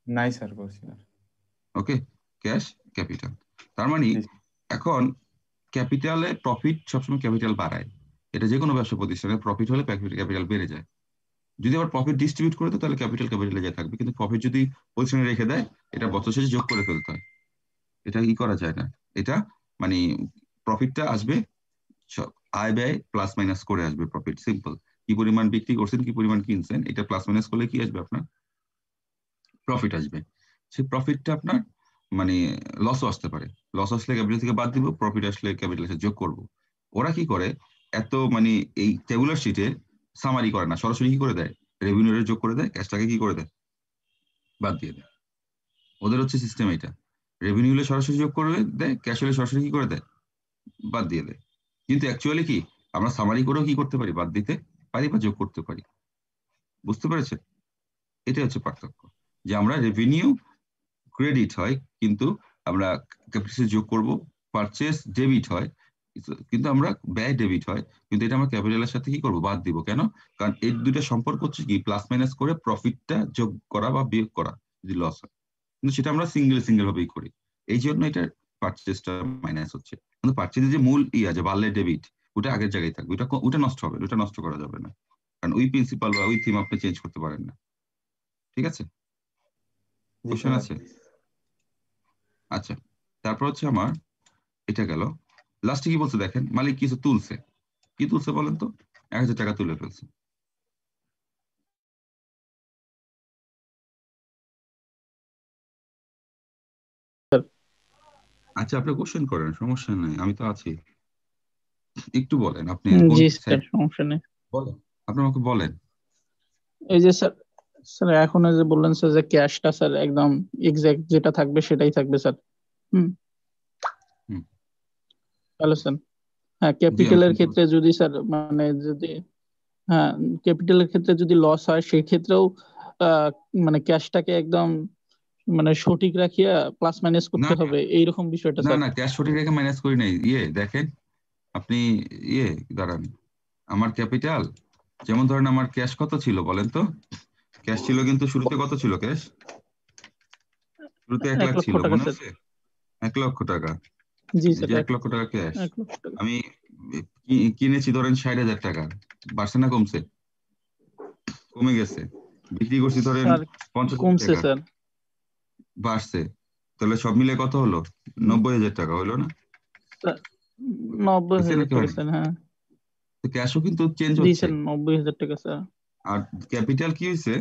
নাই স্যার, করছি না। ওকে, ক্যাশ ক্যাপিটাল, তার মানে জি এখন ক্যাপিটালে প্রফিট সবসময় ক্যাপিটাল বাড়ায়, এটা যে কোনো ব্যবসা প্রতিষ্ঠানে প্রফিট হলে ক্যাপিটাল বেড়ে যায়। যদি আবার প্রফিট ডিস্ট্রিবিউট করে দেয় তাহলে ক্যাপিটালে যায় থাকবে, কিন্তু প্রফিট যদি পজিশনে রেখে দেয় এটা বছর শেষে যোগ করে ফেলতে হয়, এটা কি করা যায় না। এটা মানে প্রফিটটা আসবে আয় ব্যয় প্লাস মাইনাস করে আসবে, প্রফিট সিম্পল। কি পরিমাণ বিক্রি করছেন, কি পরিমাণ কিনছেন, এটা প্লাস মাইনাস করলে কি আসবে? আপনার প্রফিট আসবে। সেই প্রফিটটা আপনার মানে লসও আসতে পারে, লস আসলে ক্যাপিটাল থেকে বাদ দিব, প্রফিট আসলে ক্যাপিটাল সাথে যোগ করব। ওরা কি করে, এত মানে এই টেবুলার শিটে সামারি করে না, সরাসরি কি করে দেয়? রেভিনিউ যোগ করে দেয়, ক্যাশটাকে কি করে দেয়? বাদ দিয়ে দেয়। ওদের হচ্ছে সিস্টেম এটা, রেভিনিউ হলে সরাসরি যোগ করে দেয়, ক্যাশ হলে সরাসরি কি করে দেয়? বাদ দিয়ে দেয়। কিন্তু অ্যাকচুয়ালি কি, আমরা সামারি করেও কি করতে পারি? বাদ দিতে পারি বা যোগ করতে পারি। বুঝতে পেরেছে? এটাই হচ্ছে পার্থক্য, যে আমরা রেভিনিউ ক্রেডিট হয় কিন্তু আমরা ক্যাপিটাল যোগ করব, পারচেজ ডেবিট হয় কিন্তু আমরা ব্যয় ডেবিট হয়, কিন্তু এটা আমরা ক্যাপিটালের সাথে কি করব? বাদ দিব। কেন? কারণ এই দুইটা সম্পর্ক হচ্ছে কি, প্লাস মাইনাস করে প্রফিটটা যোগ করা বা বিয়োগ করা যদি লস হয়, কিন্তু সেটা আমরা সিঙ্গেল ভাবেই করি, এই জন্য এটা পারচেজটা মাইনাস হচ্ছে। কিন্তু পারচেজের যে মূল যে বাড়লে ডেবিট, ওটা আগের জায়গায় থাকবে, ওটা নষ্ট হবে, ওটা নষ্ট করা যাবে না, কারণ ওই প্রিন্সিপাল বা ওই থিম আপনি চেঞ্জ করতে পারেন না। ঠিক আছে? জি কোশ্চেন স্যার। আছে? আচ্ছা, তারপর হচ্ছে আমার এটা গেল। লাস্টে কি বলছে দেখেন, মালিক কিছু তুলছে, কি তুলছে বলেন তো? 1,000 টাকা তুলে ফেলছে। আচ্ছা, আপনি কোশ্চেন করেন, সমস্যা নেই, আমি তো আছি। একটু বলেন আপনি কোন জি স্যার, সাইড সমস্যা নেই। বলেন, আপনি আমাকে বলেন। এই যে স্যার, স্যার এখন এই যে বললেন স্যার যে ক্যাশটা স্যার একদম এক্সাক্ট যেটা থাকবে সেটাই থাকবে স্যার। হুম। হুম। Hello sir. হ্যাঁ, জি, আমি ক্যাপিটালের শুনতে ক্ষেত্রে যদি স্যার মানে যদি, হ্যাঁ, ক্যাপিটালের ক্ষেত্রে যদি লস হয় সেই ক্ষেত্রেও আহ, মানে ক্যাশটাকে একদম মানে সঠিক রাখিয়া প্লাস মাইনাস না করতে হবে এইরকম বিষয়টা না স্যার। না, ক্যাশ সঠিক রেখে মাইনাস করি নাই। দেখেন আপনি, দাঁড়ান, আমার ক্যাপিটাল, যেমন ধরেন আমার ক্যাশ কত ছিল বলেন তো? ক্যাশ ছিল কিন্তু শুরুতে কত ছিল ক্যাশ? শুরুতে 1 লাখ 1 লক্ষ ছিল, টাকা মনে স্যার। আছে? 1 লক্ষ টাকা। জি এই স্যার, যে 1 লক্ষ টাকা ক্যাশ 1 লক্ষ টাকা। আমি কিনেছি ধরেন 60,000 টাকা। বাড়ছে না কমছে? কমে গেছে। বিক্রি করছি ধরেন স্যার 50,000 কমছে টাকা। স্যার। বাড়ছে। তাহলে সব মিলে কত হলো? 90,000 টাকা হলো না? স্যার 90 হয়েছে হাজার নাকি টাকা হয়নি? স্যার, হ্যাঁ। তো ক্যাশও কিন্তু চেঞ্জ জি হচ্ছে। স্যার, 90 হাজার টাকা স্যার। আর ক্যাপিটাল কি হয়েছে?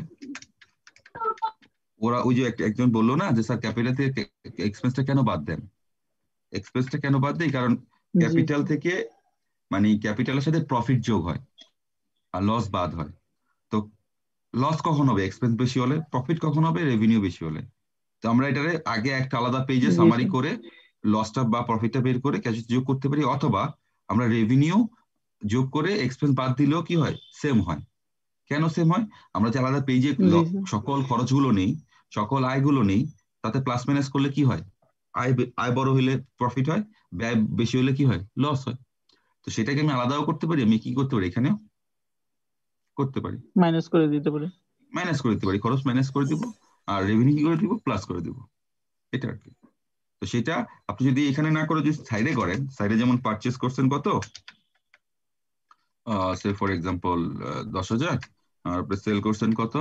ওরা ওই যে একজন বললো না যে স্যার ক্যাপিটাল থেকে এক্সপেন্সটা কেন বাদ দেন? এক্সপেন্সটা কেন বাদ দেই? কারণ জি ক্যাপিটাল স্যার। থেকে, মানে ক্যাপিটালের সাথে প্রফিট যোগ হয় আর লস বাদ হয়। তো লস কখন হবে? এক্সপেন্স বেশি হলে। প্রফিট কখন হবে? রেভিনিউ বেশি হলে। তো আমরা এটারে আগে একটা আলাদা পেজে জি সামারি স্যার। করে লসটা বা প্রফিটটা বের করে ক্যাশ যোগ করতে পারি, অথবা আমরা রেভিনিউ যোগ করে এক্সপেন্স বাদ দিলেও কি হয়? সেম হয়। কেন সেম হয়? আমরা যে আলাদা পেজে জি স্যার। সকল খরচগুলো নেই, সকল আয়গুলো নেই, তাতে প্লাস মাইনাস করলে কি হয়? আয় বড় হলে প্রফিট হয়, ব্যয় বেশি হলে কি হয়? লস হয়। তো সেটাকে আমি আলাদাও করতে পারি, আমি কি করতে পারি এখানেও করতে পারি, মাইনাস করে দিতে পারে। মাইনাস করে দিতে পারি, খরচ মাইনাস করে দিব, আর রেভিনিউ কি করে দিব? প্লাস করে দিব। এটা আর কি। তো সেটা আপনি যদি এখানে না করে যদি সাইডে করেন, সাইডে যেমন পারচেস করছেন কত, সে ফর এক্সাম্পল 10,000, আর আপনি সেল করছেন কত,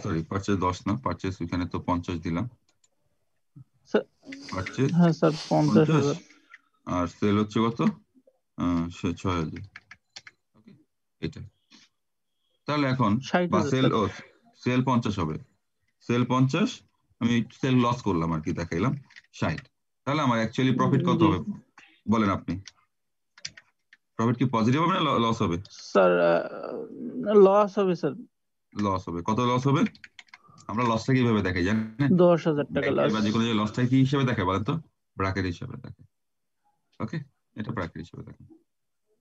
সরি পারচেস 10 না, পারচেস ওইখানে তো 50 দিলাম, স্যার, পারচেস হ্যাঁ স্যার, 50, 50,000। আর সেল হচ্ছে কত, সে 6,000। ওকে, এটা। তাহলে এখন, বা 60,000 সেল, স্যার। ও সেল 50 হবে, সেল 50, আমি সেল লস করলাম আর কি, দেখাইলাম 60। তাহলে আমার অ্যাকচুয়ালি প্রফিট কত জি হবে বলেন আপনি? প্রফিট কি পজিটিভ হবে না লস হবে? স্যার, লস হবে স্যার। লস হবে। কত লস হবে? আমরা লসটা কিভাবে দেখাই জানেন? 10,000 টাকা ব্যাংকের লস। বা যে কোনো লসটা কি হিসেবে দেখায় বলেন তো? ব্র্যাকেট হিসেবে দেখায়। ওকে, এটা ব্র্যাকেট হিসেবে দেখায়।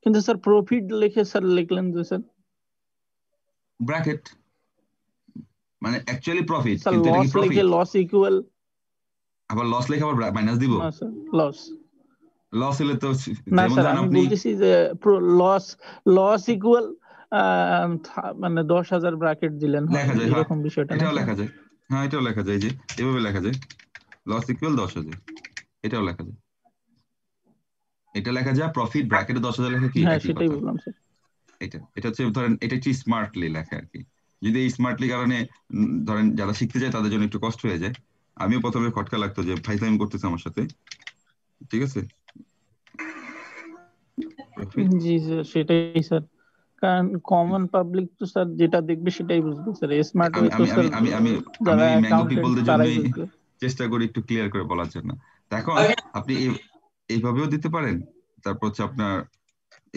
কিন্তু স্যার প্রফিট লিখে স্যার লিখলেন যে স্যার। ব্র্যাকেট মানে অ্যাকচুয়ালি প্রফিট, স্যার কিন্তু এটা কি লস লিখে প্রফিট? Loss equal. আবার লস লেখা আবার মাইনাস দিব? না স্যার, লস। লস হলে তো, না যেমন স্যার, ধরেন আমি আপনি, বলতেছি যে লস, লস ইকুয়াল মানে 10,000 ব্র্যাকেট দিলেন হয় লেখা যায়, হ্যাঁ, এরকম বিষয়টা না এটাও স্যার? লেখা যায়। হ্যাঁ, এটাও লেখা যায়, যে এভাবে লেখা যায়, লস ইকুয়াল 10,000, এটাও লেখা যায়। এটা লেখা যায়, প্রফিট ব্র্যাকেটে 10,000 লেখা কি হ্যাঁ একই সেটাই কথা। বললাম স্যার। এটা হচ্ছে ধরেন, এটা একটু স্মার্টলি লেখা আর কি। যদি এই স্মার্টলি কারণে ধরেন যারা শিখতে যায় তাদের জন্য একটু কষ্ট হয়ে যায়। আমিও প্রথমে খটকা লাগতো যে ফাইজলামি করতেছে আমার সাথে, ঠিক আছে। প্রফিট, জি স্যার, সেটাই স্যার। কারণ কমন পাবলিক তো স্যার যেটা দেখবে সেটাই বুঝবে স্যার, স্মার্ট আমি ওয়ে তো আমি আমি স্যার আমি আমি আমি যারা ওই ম্যাঙ্গো অ্যাকাউন্টেন্ট পিপলদের তারাই জন্যই বুঝবে। চেষ্টা করি একটু ক্লিয়ার করে বলার জন্য। তা এখন আপনি এইভাবেও দিতে পারেন, তারপর হচ্ছে আপনার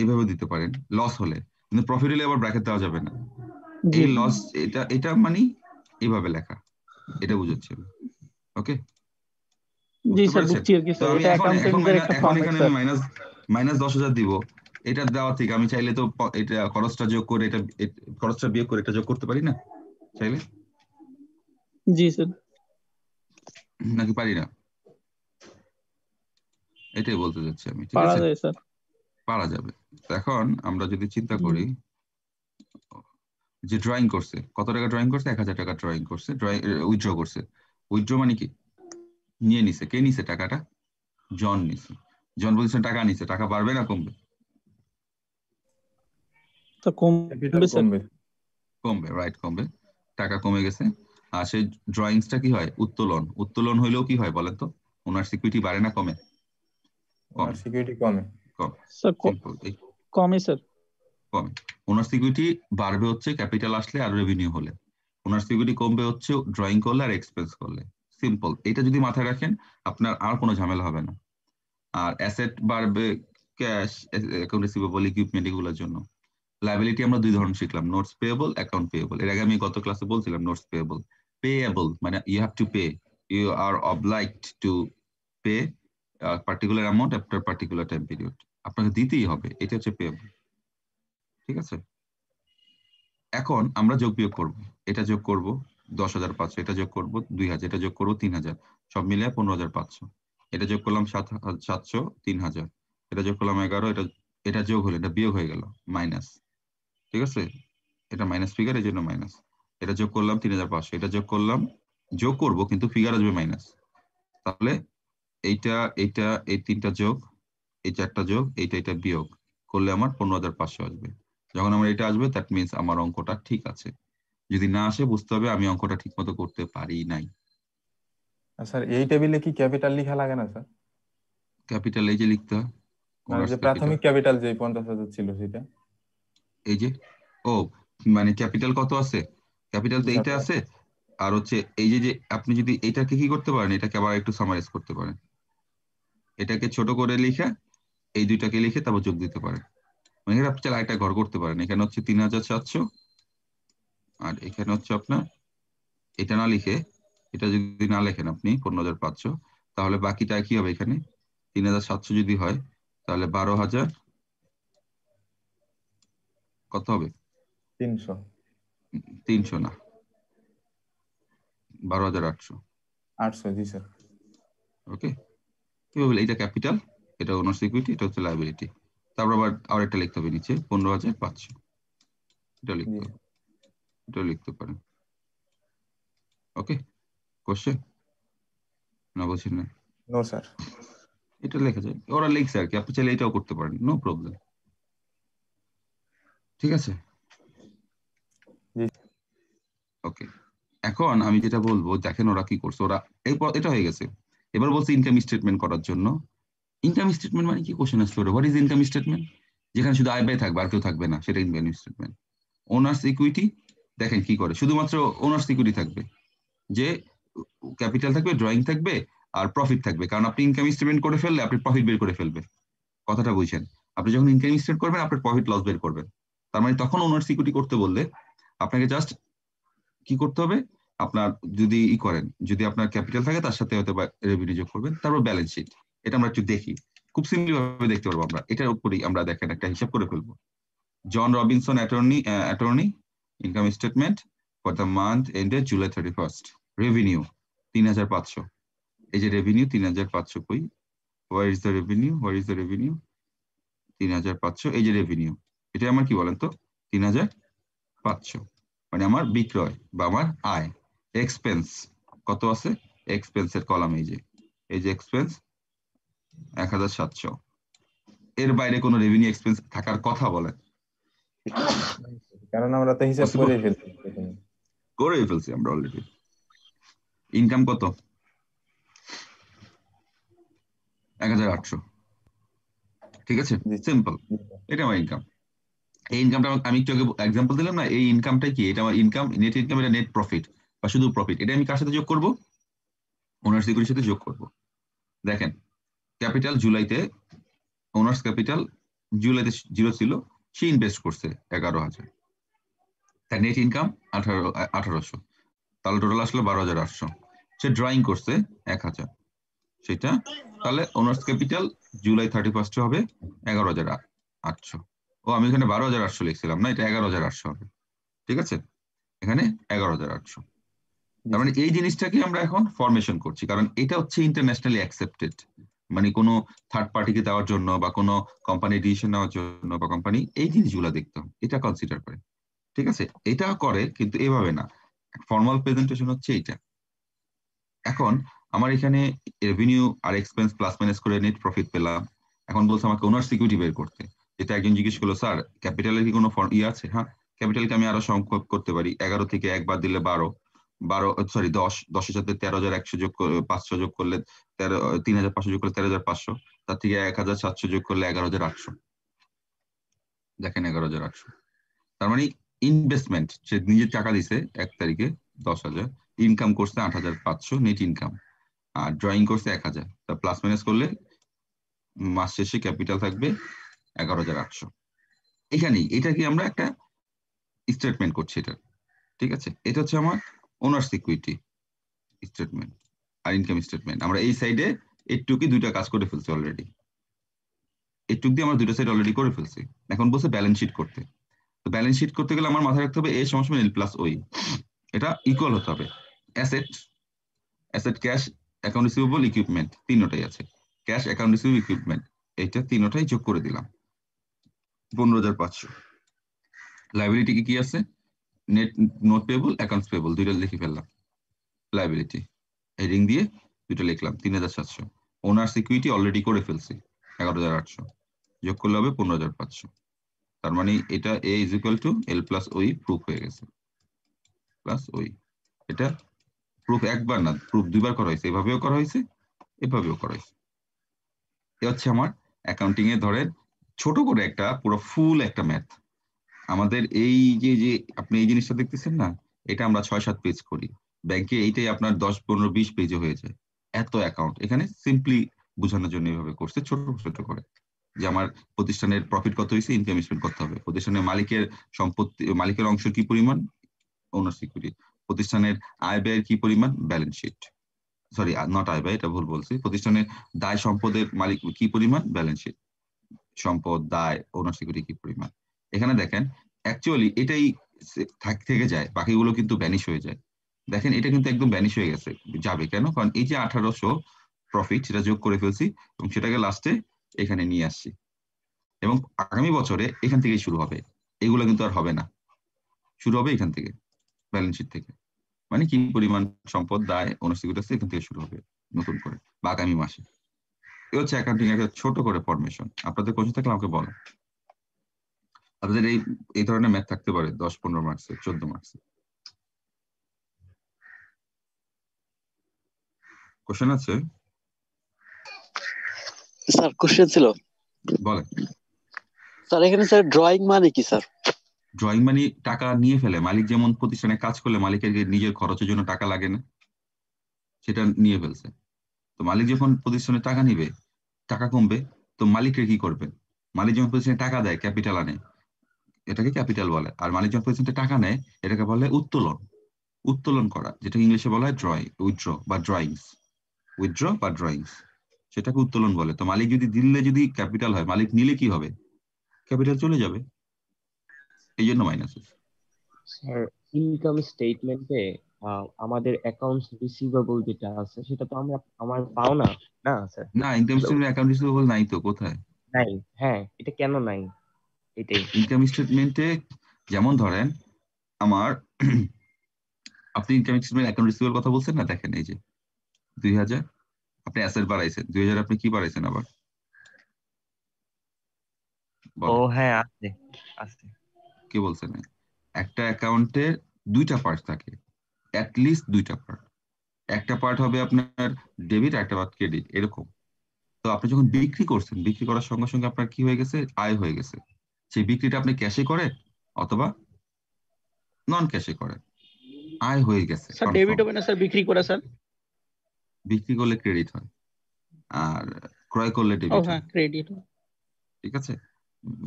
এইভাবেও দিতে পারেন লস হলে, কিন্তু প্রফিট হলে আবার ব্র্যাকেট দেওয়া যাবে না। জি এই লস, এটা এটা মানে এইভাবে লেখা, এটা বুঝাচ্ছি আমি। ওকে, জি বুঝতে স্যার, পেরেছেন? বুঝছি আর কি তো স্যার, আমি এটা এখন এখন অ্যাকাউন্টেন্টদের একটা এখন ফরম্যাট এখানে আমি স্যার। মাইনাস মাইনাস 10,000 দিব। এটা দেওয়া ঠিক, আমি চাইলে তো এটা খরচটা যোগ করে এটা খরচটা বিয়োগ করে এটা যোগ করতে পারি না চাইলে? জি স্যার। নাকি পারি না? এটাই বলতে চাচ্ছি আমি, ঠিক পারা আছে। যায় স্যার। পারা যাবে। তো এখন আমরা যদি চিন্তা জি করি, যে ড্রয়িং করছে, কত টাকা ড্রয়িং করছে? 1,000 টাকা ড্রয়িং করছে, ড্রয়িং উইথড্র করছে। উইথড্র মানে কি? নিয়ে নিছে। কে নিছে টাকাটা? জন নিছে। জন বলছে টাকা নিছে, টাকা বাড়বে না কমবে? তো ক্যাপিটাল কমবে স্যার। কমবে। কমবে, রাইট, কমবে। টাকা কমে গেছে। আর সেই ড্রয়িংসটা কি হয়? উত্তোলন। উত্তোলন হইলেও কি হয় বলেন তো? ওনার সিকিউরিটি বাড়ে না কমে? ওনার কমে। সিকিউরিটি কমে। কমে। স্যার সিম্পল, এই কমে স্যার। কমে। ওনার সিকিউরিটি বাড়বে হচ্ছে ক্যাপিটাল আসলে আর রেভিনিউ হলে। ওনার সিকিউরিটি কমবে হচ্ছে ড্রয়িং করলে আর এক্সপেন্স করলে। সিম্পল, এটা যদি মাথায় রাখেন আপনার আর কোনো ঝামেলা হবে না। আর অ্যাসেট বাড়বে ক্যাশ, অ্যাকাউন্ট রিসিভেবল, ইকুইপমেন্ট, এগুলোর জন্য। লায়াবিলিটি আমরা দুই ধরনের শিখলাম, নোটস পেয়েবল, অ্যাকাউন্ট পেয়েবল। এর আগে আমি গত ক্লাসে বলছিলাম নোটস পেয়েবল। পেয়েবল মানে you have to pay, you are obliged to pay particular amount after particular time period, আপনাকে দিতেই হবে, এটা হচ্ছে পেয়েবল। ঠিক আছে, এখন আমরা যোগ বিয়োগ করবো, এটা যোগ করব 10,500, এটা যোগ করব 2,000, এটা যোগ করব 3,000, সব মিলিয়ে 15,500। এটা যোগ করলাম 700, 3,000, এটা যোগ করলাম 11, এটা যোগ হলো, এটা বিয়োগ হয়ে গেল মাইনাস। ঠিক আছে, এটা মাইনাস ফিগার, এই জন্য মাইনাস। এটা যোগ করলাম 3,500, এটা যোগ করলাম, যোগ করব কিন্তু ফিগার আসবে মাইনাস। তাহলে এইটা এইটা এই তিনটা যোগ, এই চারটা যোগ, এটা বিয়োগ করলে আমার 15,500 আসবে। যখন আমার এটা আসবে দ্যাট মিনস আমার অঙ্কটা ঠিক আছে। যদি না আসে বুঝতে হবে আমি অঙ্কটা ঠিক মতো করতে পারি নাই। স্যার এই টেবিলে কি ক্যাপিটাল লেখা লাগে না স্যার? ক্যাপিটাল এই যে লিখতে হয়, মানে অনার্স যে ক্যাপিটাল, প্রাথমিক ক্যাপিটাল যে 50,000 ছিল সেটা। এই যে, ও মানে ক্যাপিটাল কত আছে, ক্যাপিটাল তো জি এইটা স্যার। আছে। আর হচ্ছে এই যে আপনি যদি এটাকে কি করতে পারেন, এটাকে আবার একটু সামারাইজ করতে পারেন, এটাকে ছোট করে লিখে এই দুইটাকে লিখে তারপর যোগ দিতে পারেন। মানে এটা আপনি চাইলে আরেকটা ঘর করতে পারেন, এখানে হচ্ছে 3,700 আর এখানে হচ্ছে আপনার এটা না লিখে, এটা যদি না লেখেন আপনি 15,500, তাহলে বাকিটা কি হবে, এখানে 3,700 যদি হয় তাহলে 12,000 কত হবে, 300। 300 না, 12,800। 800, জি স্যার। ওকে, কিভাবে, এটা ক্যাপিটাল, এটা ওনার্স ইকুইটি, এটা হচ্ছে লায়াবিলিটি। তারপর আবার একটা লিখতে হবে নিচে 15,500, এটা লিখতে হবে, এটা লিখতে পারেন। ওকে, কোশ্চেন না বলছেন না? No sir. এটা লেখা যায়, ওরা লিখছে আর কি, আপনি চাইলে এটাও করতে পারেন, নো প্রবলেম। ঠিক আছে, জি। ওকে, এখন আমি যেটা বলবো, দেখেন ওরা কি করছে, ওরা এটা হয়ে গেছে। এবার বলছে ইনকাম স্টেটমেন্ট করার জন্য। ইনকাম স্টেটমেন্ট মানে কি কোশ্চেন আসছে, হোয়াট ইজ ইনকাম স্টেটমেন্ট? যেখানে শুধু আয় ব্যয় থাকবে আর কেউ থাকবে না, সেটা ইনকাম স্টেটমেন্ট। ওনার্স ইকুইটি দেখেন কি করে, শুধুমাত্র ওনার্স ইকুইটি থাকবে, যে ক্যাপিটাল থাকবে, ড্রয়িং থাকবে আর প্রফিট থাকবে, কারণ আপনি ইনকাম স্টেটমেন্ট করে ফেললে আপনি প্রফিট বের করে ফেলবে। কথাটা বুঝছেন? আপনি যখন ইনকাম স্টেটমেন্ট করবেন আপনার প্রফিট লস বের করবেন। তার মানে তখন ওনার্স ইকুইটি করতে বললে আপনাকে জাস্ট কি করতে হবে, আপনার যদি করেন, যদি আপনার ক্যাপিটাল থাকে তার সাথে হয়তো রেভিনিউ যোগ করবেন, তারপর ব্যালেন্স শিট। এটা আমরা একটু দেখি, খুব সিম্পলি ভাবে দেখতে পারবো আমরা, এটার উপরেই আমরা দেখেন একটা হিসাব করে ফেলবো। John Robinson attorney, income statement for the month ended July 31st, revenue 3,500। এই যে রেভিনিউ 3,500 কই, হোয়ার ইজ দ্য রেভিনিউ, 3,500, এই যে রেভিনিউ, এটা আমার কি বলেন তো, 3,500 মানে আমার বিক্রয় বা আমার আয়। এক্সপেন্স কত আছে, এক্সপেন্সের কলাম এই যে এক্সপেন্স 1,700। এর বাইরে কোনো রেভিনিউ এক্সপেন্স থাকার কথা বলেন? কারণ আমরা তো হিসাব Possible? করেই ফেলছি। করে ফেলছি আমরা অলরেডি। ইনকাম কত, 1,800। ঠিক আছে, সিম্পল, এটা আমার ইনকাম। এই ইনকামটা আমি একটু আগে এক্সাম্পল দিলাম না, এই ইনকামটা কি, এটা আমার ইনকাম, নেট ইনকাম, এটা নেট প্রফিট বা শুধু প্রফিট। এটা আমি কার সাথে যোগ করব, ওনার্স ইকুইটির সাথে যোগ করব। দেখেন ক্যাপিটাল জুলাইতে, ওনার্স ক্যাপিটাল জুলাইতে 0 ছিল, সে ইনভেস্ট করছে 11,000, তার নেট ইনকাম 1,800, তাহলে টোটাল আসলো 12,800। সে ড্রয়িং করছে 1,000, সেটা তাহলে ওনার্স ক্যাপিটাল জুলাই 31 হবে 11,800। ও আমি এখানে 12,800 লিখছিলাম না, এটা 11,800 হবে। ঠিক আছে, এখানে 11,800। তার মানে এই জিনিসটাকে আমরা এখন ফরমেশন করছি, কারণ এটা হচ্ছে ইন্টারন্যাশনালি অ্যাকসেপ্টেড, মানে কোনো থার্ড পার্টিকে দেওয়ার জন্য বা কোনো কোম্পানি ডিসিশন নেওয়ার জন্য বা কোম্পানি এই জিনিসগুলো দেখতে হবে, এটা কনসিডার করে। ঠিক আছে, এটা করে কিন্তু এভাবে না, ফর্মাল প্রেজেন্টেশন হচ্ছে এইটা। এখন আমার এখানে রেভিনিউ আর এক্সপেন্স প্লাস মাইনাস করে নেট প্রফিট পেলাম। এখন বলছে আমাকে ওনার্স ইকুইটি বের করতে। যেটা একজন জিজ্ঞেস করলো, স্যার ক্যাপিটালের কি কোনো আছে? হ্যাঁ, ক্যাপিটালকে আমি আরো সংখ্যক করতে পারি, 11 থেকে 1 বাদ দিলে 12, 10 সাথে 13,100 যোগ 500 যোগ করলে 3,500 যোগ করলে 13,500, তার থেকে 1,700 যোগ করলে 11,800। দেখেন 11,800, তার মানে ইনভেস্টমেন্ট, সে নিজের টাকা দিছে 1 তারিখে 10,000, ইনকাম করছে 8,500 নেট ইনকাম, আর ড্রয়িং করছে 1,000, তা প্লাস মাইনাস করলে মাস শেষে ক্যাপিটাল থাকবে 11,800। এখানেই এটাকে আমরা একটা স্টেটমেন্ট করছি এটা, ঠিক আছে? এটা হচ্ছে আমার ওনার্স ইকুইটি স্টেটমেন্ট আর ইনকাম স্টেটমেন্ট। আমরা এই সাইডে এইটুকি দুইটা কাজ করে ফেলছি অলরেডি, এইটুক দিয়ে আমরা দুইটা সাইড অলরেডি করে ফেলছি। এখন বলছে ব্যালেন্স শিট করতে। তো ব্যালেন্স শিট করতে গেলে আমার মাথায় রাখতে হবে এ সমান এল প্লাস ওই, এটা ইকুয়াল হতে হবে। Asset, asset cash account receivable equipment তিনটাই আছে, ক্যাশ অ্যাকাউন্ট রিসিভেবল ইকুইপমেন্ট এইটা তিনটাই যোগ করে দিলাম 15,500। লাইবিলিটি কি আছে? Net note payable accounts payable দুইটা লিখে ফেললাম, লাইবিলিটি হেডিং দিয়ে দুইটা লিখলাম 3,700। ওনার্স ইকুইটি অলরেডি করে ফেলছি 11,800, যোগ করলে হবে 15,500। তার মানে এটা A is equal to L plus OE proof হয়ে গেছে, প্লাস ওই। এটা প্রুফ একবার না, প্রুফ দুইবার করা হয়েছে, এভাবেও করা হয়েছে এভাবেও করা হয়েছে। এ হচ্ছে আমার অ্যাকাউন্টিং এ ধরেন ছোট করে একটা পুরো ফুল একটা ম্যাথ। আমাদের এই যে যে আপনি এই জিনিসটা দেখতেছেন না, এটা আমরা 6-7 পেজ করি, ব্যাংকে এইটাই আপনার 10-15-20 পেজে হয়ে যায়। এত অ্যাকাউন্ট এখানে সিম্পলি বোঝানোর জন্য এইভাবে করছে ছোট ছোট করে, যে আমার প্রতিষ্ঠানের প্রফিট কত হয়েছে, ইনকাম স্টেটমেন্ট করতে হবে, প্রতিষ্ঠানের মালিকের সম্পত্তি, মালিকের অংশ কি পরিমাণ, ওনার্স ইকুইটি, প্রতিষ্ঠানের আয় ব্যয়ের কি পরিমাণ, ব্যালেন্স শিট, সরি নট আয় ব্যয়, এটা ভুল বলছি, প্রতিষ্ঠানের দায় সম্পদের মালিক কি পরিমাণ, ব্যালেন্স শিট, সম্পদ দায় ওনার্স ইকুইটি কি পরিমাণ। এখানে দেখেন অ্যাকচুয়ালি এটাই থেকে যায়, বাকিগুলো কিন্তু ভ্যানিশ হয়ে যায়। দেখেন এটা কিন্তু একদম ভ্যানিশ হয়ে গেছে, যাবে কেন? কারণ এই যে 1800 প্রফিট সেটা যোগ করে ফেলছি এবং সেটাকে লাস্টে এখানে নিয়ে আসছি, এবং আগামী বছরে এখান থেকেই শুরু হবে, এগুলো কিন্তু আর হবে না, শুরু হবে এখান থেকে, ব্যালেন্স শিট থেকে। মানে কি পরিমাণ সম্পদ দায় ওনার্স ইকুইটি আছে এখান থেকে শুরু হবে নতুন করে বা আগামী মাসে। এ হচ্ছে অ্যাকাউন্টিং একটা ছোট করে ফরমেশন। আপনাদের কোশ্চেন থাকলে আমাকে বলেন। আপনাদের এই ধরনের ম্যাথ থাকতে পারে 10-15 মার্কসে, 14 মার্কসে। কোশ্চেন আছে? স্যার কোশ্চেন ছিল, বলেন। স্যার এখানে স্যার ড্রয়িং মানে কি স্যার? ড্রয়িং মানে টাকা নিয়ে ফেলে মালিক, যেমন প্রতিষ্ঠানে কাজ করলে মালিকের নিজের খরচের জন্য টাকা লাগে না, সেটা নিয়ে ফেলছে। তো মালিক যখন প্রতিষ্ঠানে টাকা নিবে, টাকা কমবে, তো মালিককে কি করবে? মালিক যখন প্রতিষ্ঠানে টাকা দেয়, ক্যাপিটাল আনে, এটাকে ক্যাপিটাল বলে। আর মালিক যখন প্রতিষ্ঠানে টাকা নেয় এটাকে বলে উত্তোলন, উত্তোলন করা, যেটা ইংলিশে বলা হয় উইথড্র বা ড্রয়িংস, উইথড্র বা ড্রয়িংস, সেটাকে উত্তোলন বলে। তো মালিক যদি দিলে যদি ক্যাপিটাল হয়, মালিক নিলে কি হবে? ক্যাপিটাল চলে যাবে, এই জন্য মাইনাস। স্যার ইনকাম স্টেটমেন্টে আমাদের অ্যাকাউন্টস রিসিভেবল যেটা আছে সেটা তো আমার পাওনা না স্যার? না, ইনকাম স্টেটমেন্ট অ্যাকাউন্ট রিসিভেবল নাই তো, কোথায়? নাই। হ্যাঁ, এটা কেন নাই এটাই। ইনকাম স্টেটমেন্টে যেমন ধরেন আমার আপনি ইনকাম স্টেটমেন্ট অ্যাকাউন্ট রিসিভেবল কথা বলছেন না, দেখেন এই যে 2000 আপনি অ্যাসেট বাড়াইছেন, 2000 আপনি কি বাড়াইছেন আবার ও বলেন? হ্যাঁ, আছে আছে। কি বলছেন? একটা অ্যাকাউন্টের দুইটা পার্ট থাকে, অ্যাটলিস্ট দুইটা পার্ট, একটা পার্ট হবে আপনার ডেবিট, একটা পার্ট ক্রেডিট, এরকম। তো আপনি যখন বিক্রি করছেন, বিক্রি করার সঙ্গে সঙ্গে আপনার কি হয়ে গেছে, আয় হয়ে গেছে। সেই বিক্রিটা আপনি ক্যাশে করেন অথবা নন ক্যাশে করেন, আয় হয়ে গেছে স্যার ডেবিট কনফার্ম। হবে না স্যার বিক্রি করা স্যার? বিক্রি করলে ক্রেডিট হয় আর ক্রয় করলে ও ডেবিট হ্যাঁ হয়, ক্রেডিট। ঠিক আছে?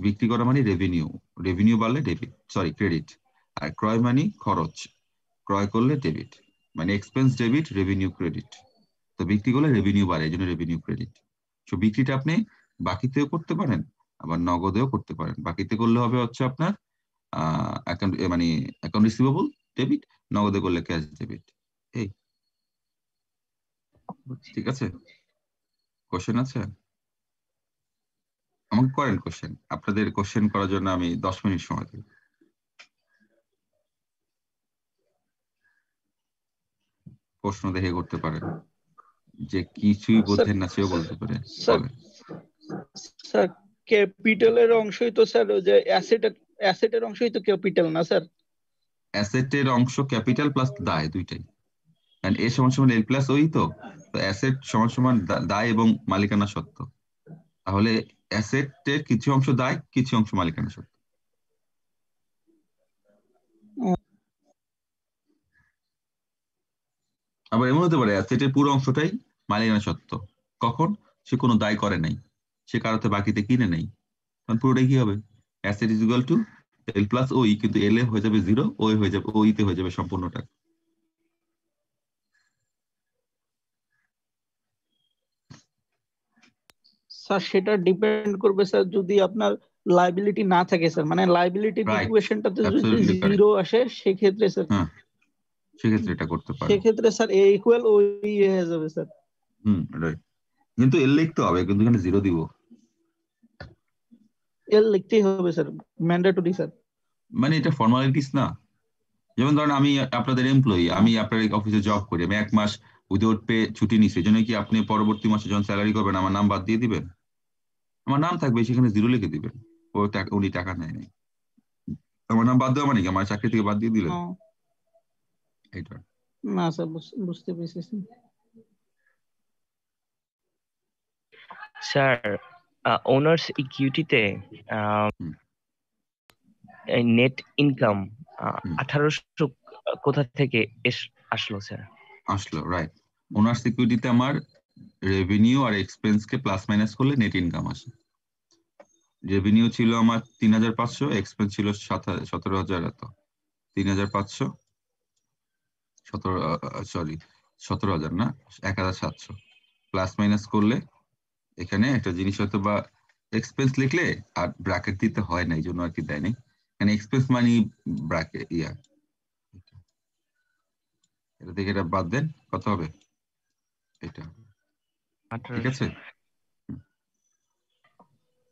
বিক্রি করা মানে রেভিনিউ, রেভিনিউ বাড়লে ডেবিট, সরি ক্রেডিট। আর ক্রয় মানে খরচ, ক্রয় করলে ডেবিট, মানে এক্সপেন্স ডেবিট, রেভিনিউ ক্রেডিট। তো বিক্রি করলে রেভিনিউ বাড়ে, এই জন্য রেভিনিউ ক্রেডিট। তো বিক্রিটা আপনি বাকিতেও করতে পারেন আবার নগদেও করতে পারেন। বাকিতে করলে হবে হচ্ছে আপনার অ্যাকাউন্ট মানে অ্যাকাউন্ট রিসিভেবল ডেবিট, নগদে করলে ক্যাশ ডেবিট। এই ঠিক আছে? কোশ্চেন আছে? আমাকে করেন কোশ্চেন, আপনাদের কোশ্চেন করার জন্য আমি 10 মিনিট সময় দেব। প্রশ্ন দেখে করতে পারেন, যে কিছুই স্যার বোঝেন না সেও বলতে পারে। স্যার বলেন। স্যার ক্যাপিটালের অংশই তো স্যার ওই যে অ্যাসেটের অংশই তো ক্যাপিটাল না স্যার? অ্যাসেটের অংশ ক্যাপিটাল প্লাস দায় দুইটাই, এন্ড এ সমান সমান এল প্লাস ওই। তো অ্যাসেট সমান সমান দায় এবং মালিকানা সত্ত্ব। তাহলে অ্যাসেটের কিছু অংশ দায়, কিছু অংশ মালিকানা সত্ত্ব। আবার এমন হতে পারে অ্যাসেটের পুরো অংশটাই মালিকানা সত্ত্ব, কখন? সে কোনো দায় করে নাই, সে কারোতে বাকিতে কিনে নেই, তখন পুরোটাই কি হবে? Asset is equal to L plus ওই, কিন্তু এল এ হয়ে যাবে 0, ওই হয়ে যাবে, ওইতে হয়ে যাবে সম্পূর্ণটা। স্যার সেটা ডিপেন্ড করবে স্যার যদি আপনার লাইবিলিটি না থাকে স্যার, মানে লাইবিলিটির রাইট, ইকুয়েশনটাতে যদি অ্যাবসলিউটলি কারেক্ট। জিরো আসে সেক্ষেত্রে স্যার, হ্যাঁ, সেক্ষেত্রে এটা করতে পারে। সেক্ষেত্রে স্যার এ ইকুয়াল ওই হয়ে যাবে স্যার। রাইট, কিন্তু এল লিখতে হবে, কিন্তু এখানে 0 দিব। এল লিখতেই হবে স্যার, ম্যান্ডেটরি স্যার। মানে এটা ফর্মালিটিস না। যেমন ধরেন আমি আপনাদের এমপ্লয়ি, আমি আপনার অফিসে জব করি, আমি 1 মাস উইদাউট পে ছুটি নিচ্ছি, এই জন্য কি আপনি পরবর্তী মাসে যখন স্যালারি করবেন আমার নাম বাদ দিয়ে দিবেন? আমার নাম থাকবে, সেখানে 0 লিখে দিবেন, উনি টাকা নেয় নাই। আমার নাম বাদ দেওয়া মানে কি আমার চাকরি থেকে বাদ দিয়ে দিলেন? এইটা না স্যার, বুঝতে পেরেছি স্যার। ওনার্স ইকুইটিতে নেট ইনকাম 1800 কোথা থেকে আসলো স্যার? আসলো, রাইট। ওনার্স ইকুইটিতে আমার রেভিনিউ আর এক্সপেন্স কে প্লাস মাইনাস করলে নেট ইনকাম আসে। রেভিনিউ ছিল আমার 3500, এক্সপেন্স ছিল 17000, এত 3500, 17,000 না, 1700 প্লাস মাইনাস করলে এখানে একটা জিনিস হয়তো বা এক্সপেন্স লিখলে আর ব্র্যাকেট দিতে হয় না, এই জন্য আর কি দেয় নাই। এখানে এক্সপেন্স মানি ব্র্যাকেট এটা থেকে এটা বাদ দেন, কত হবে এটা? ঠিক আছে,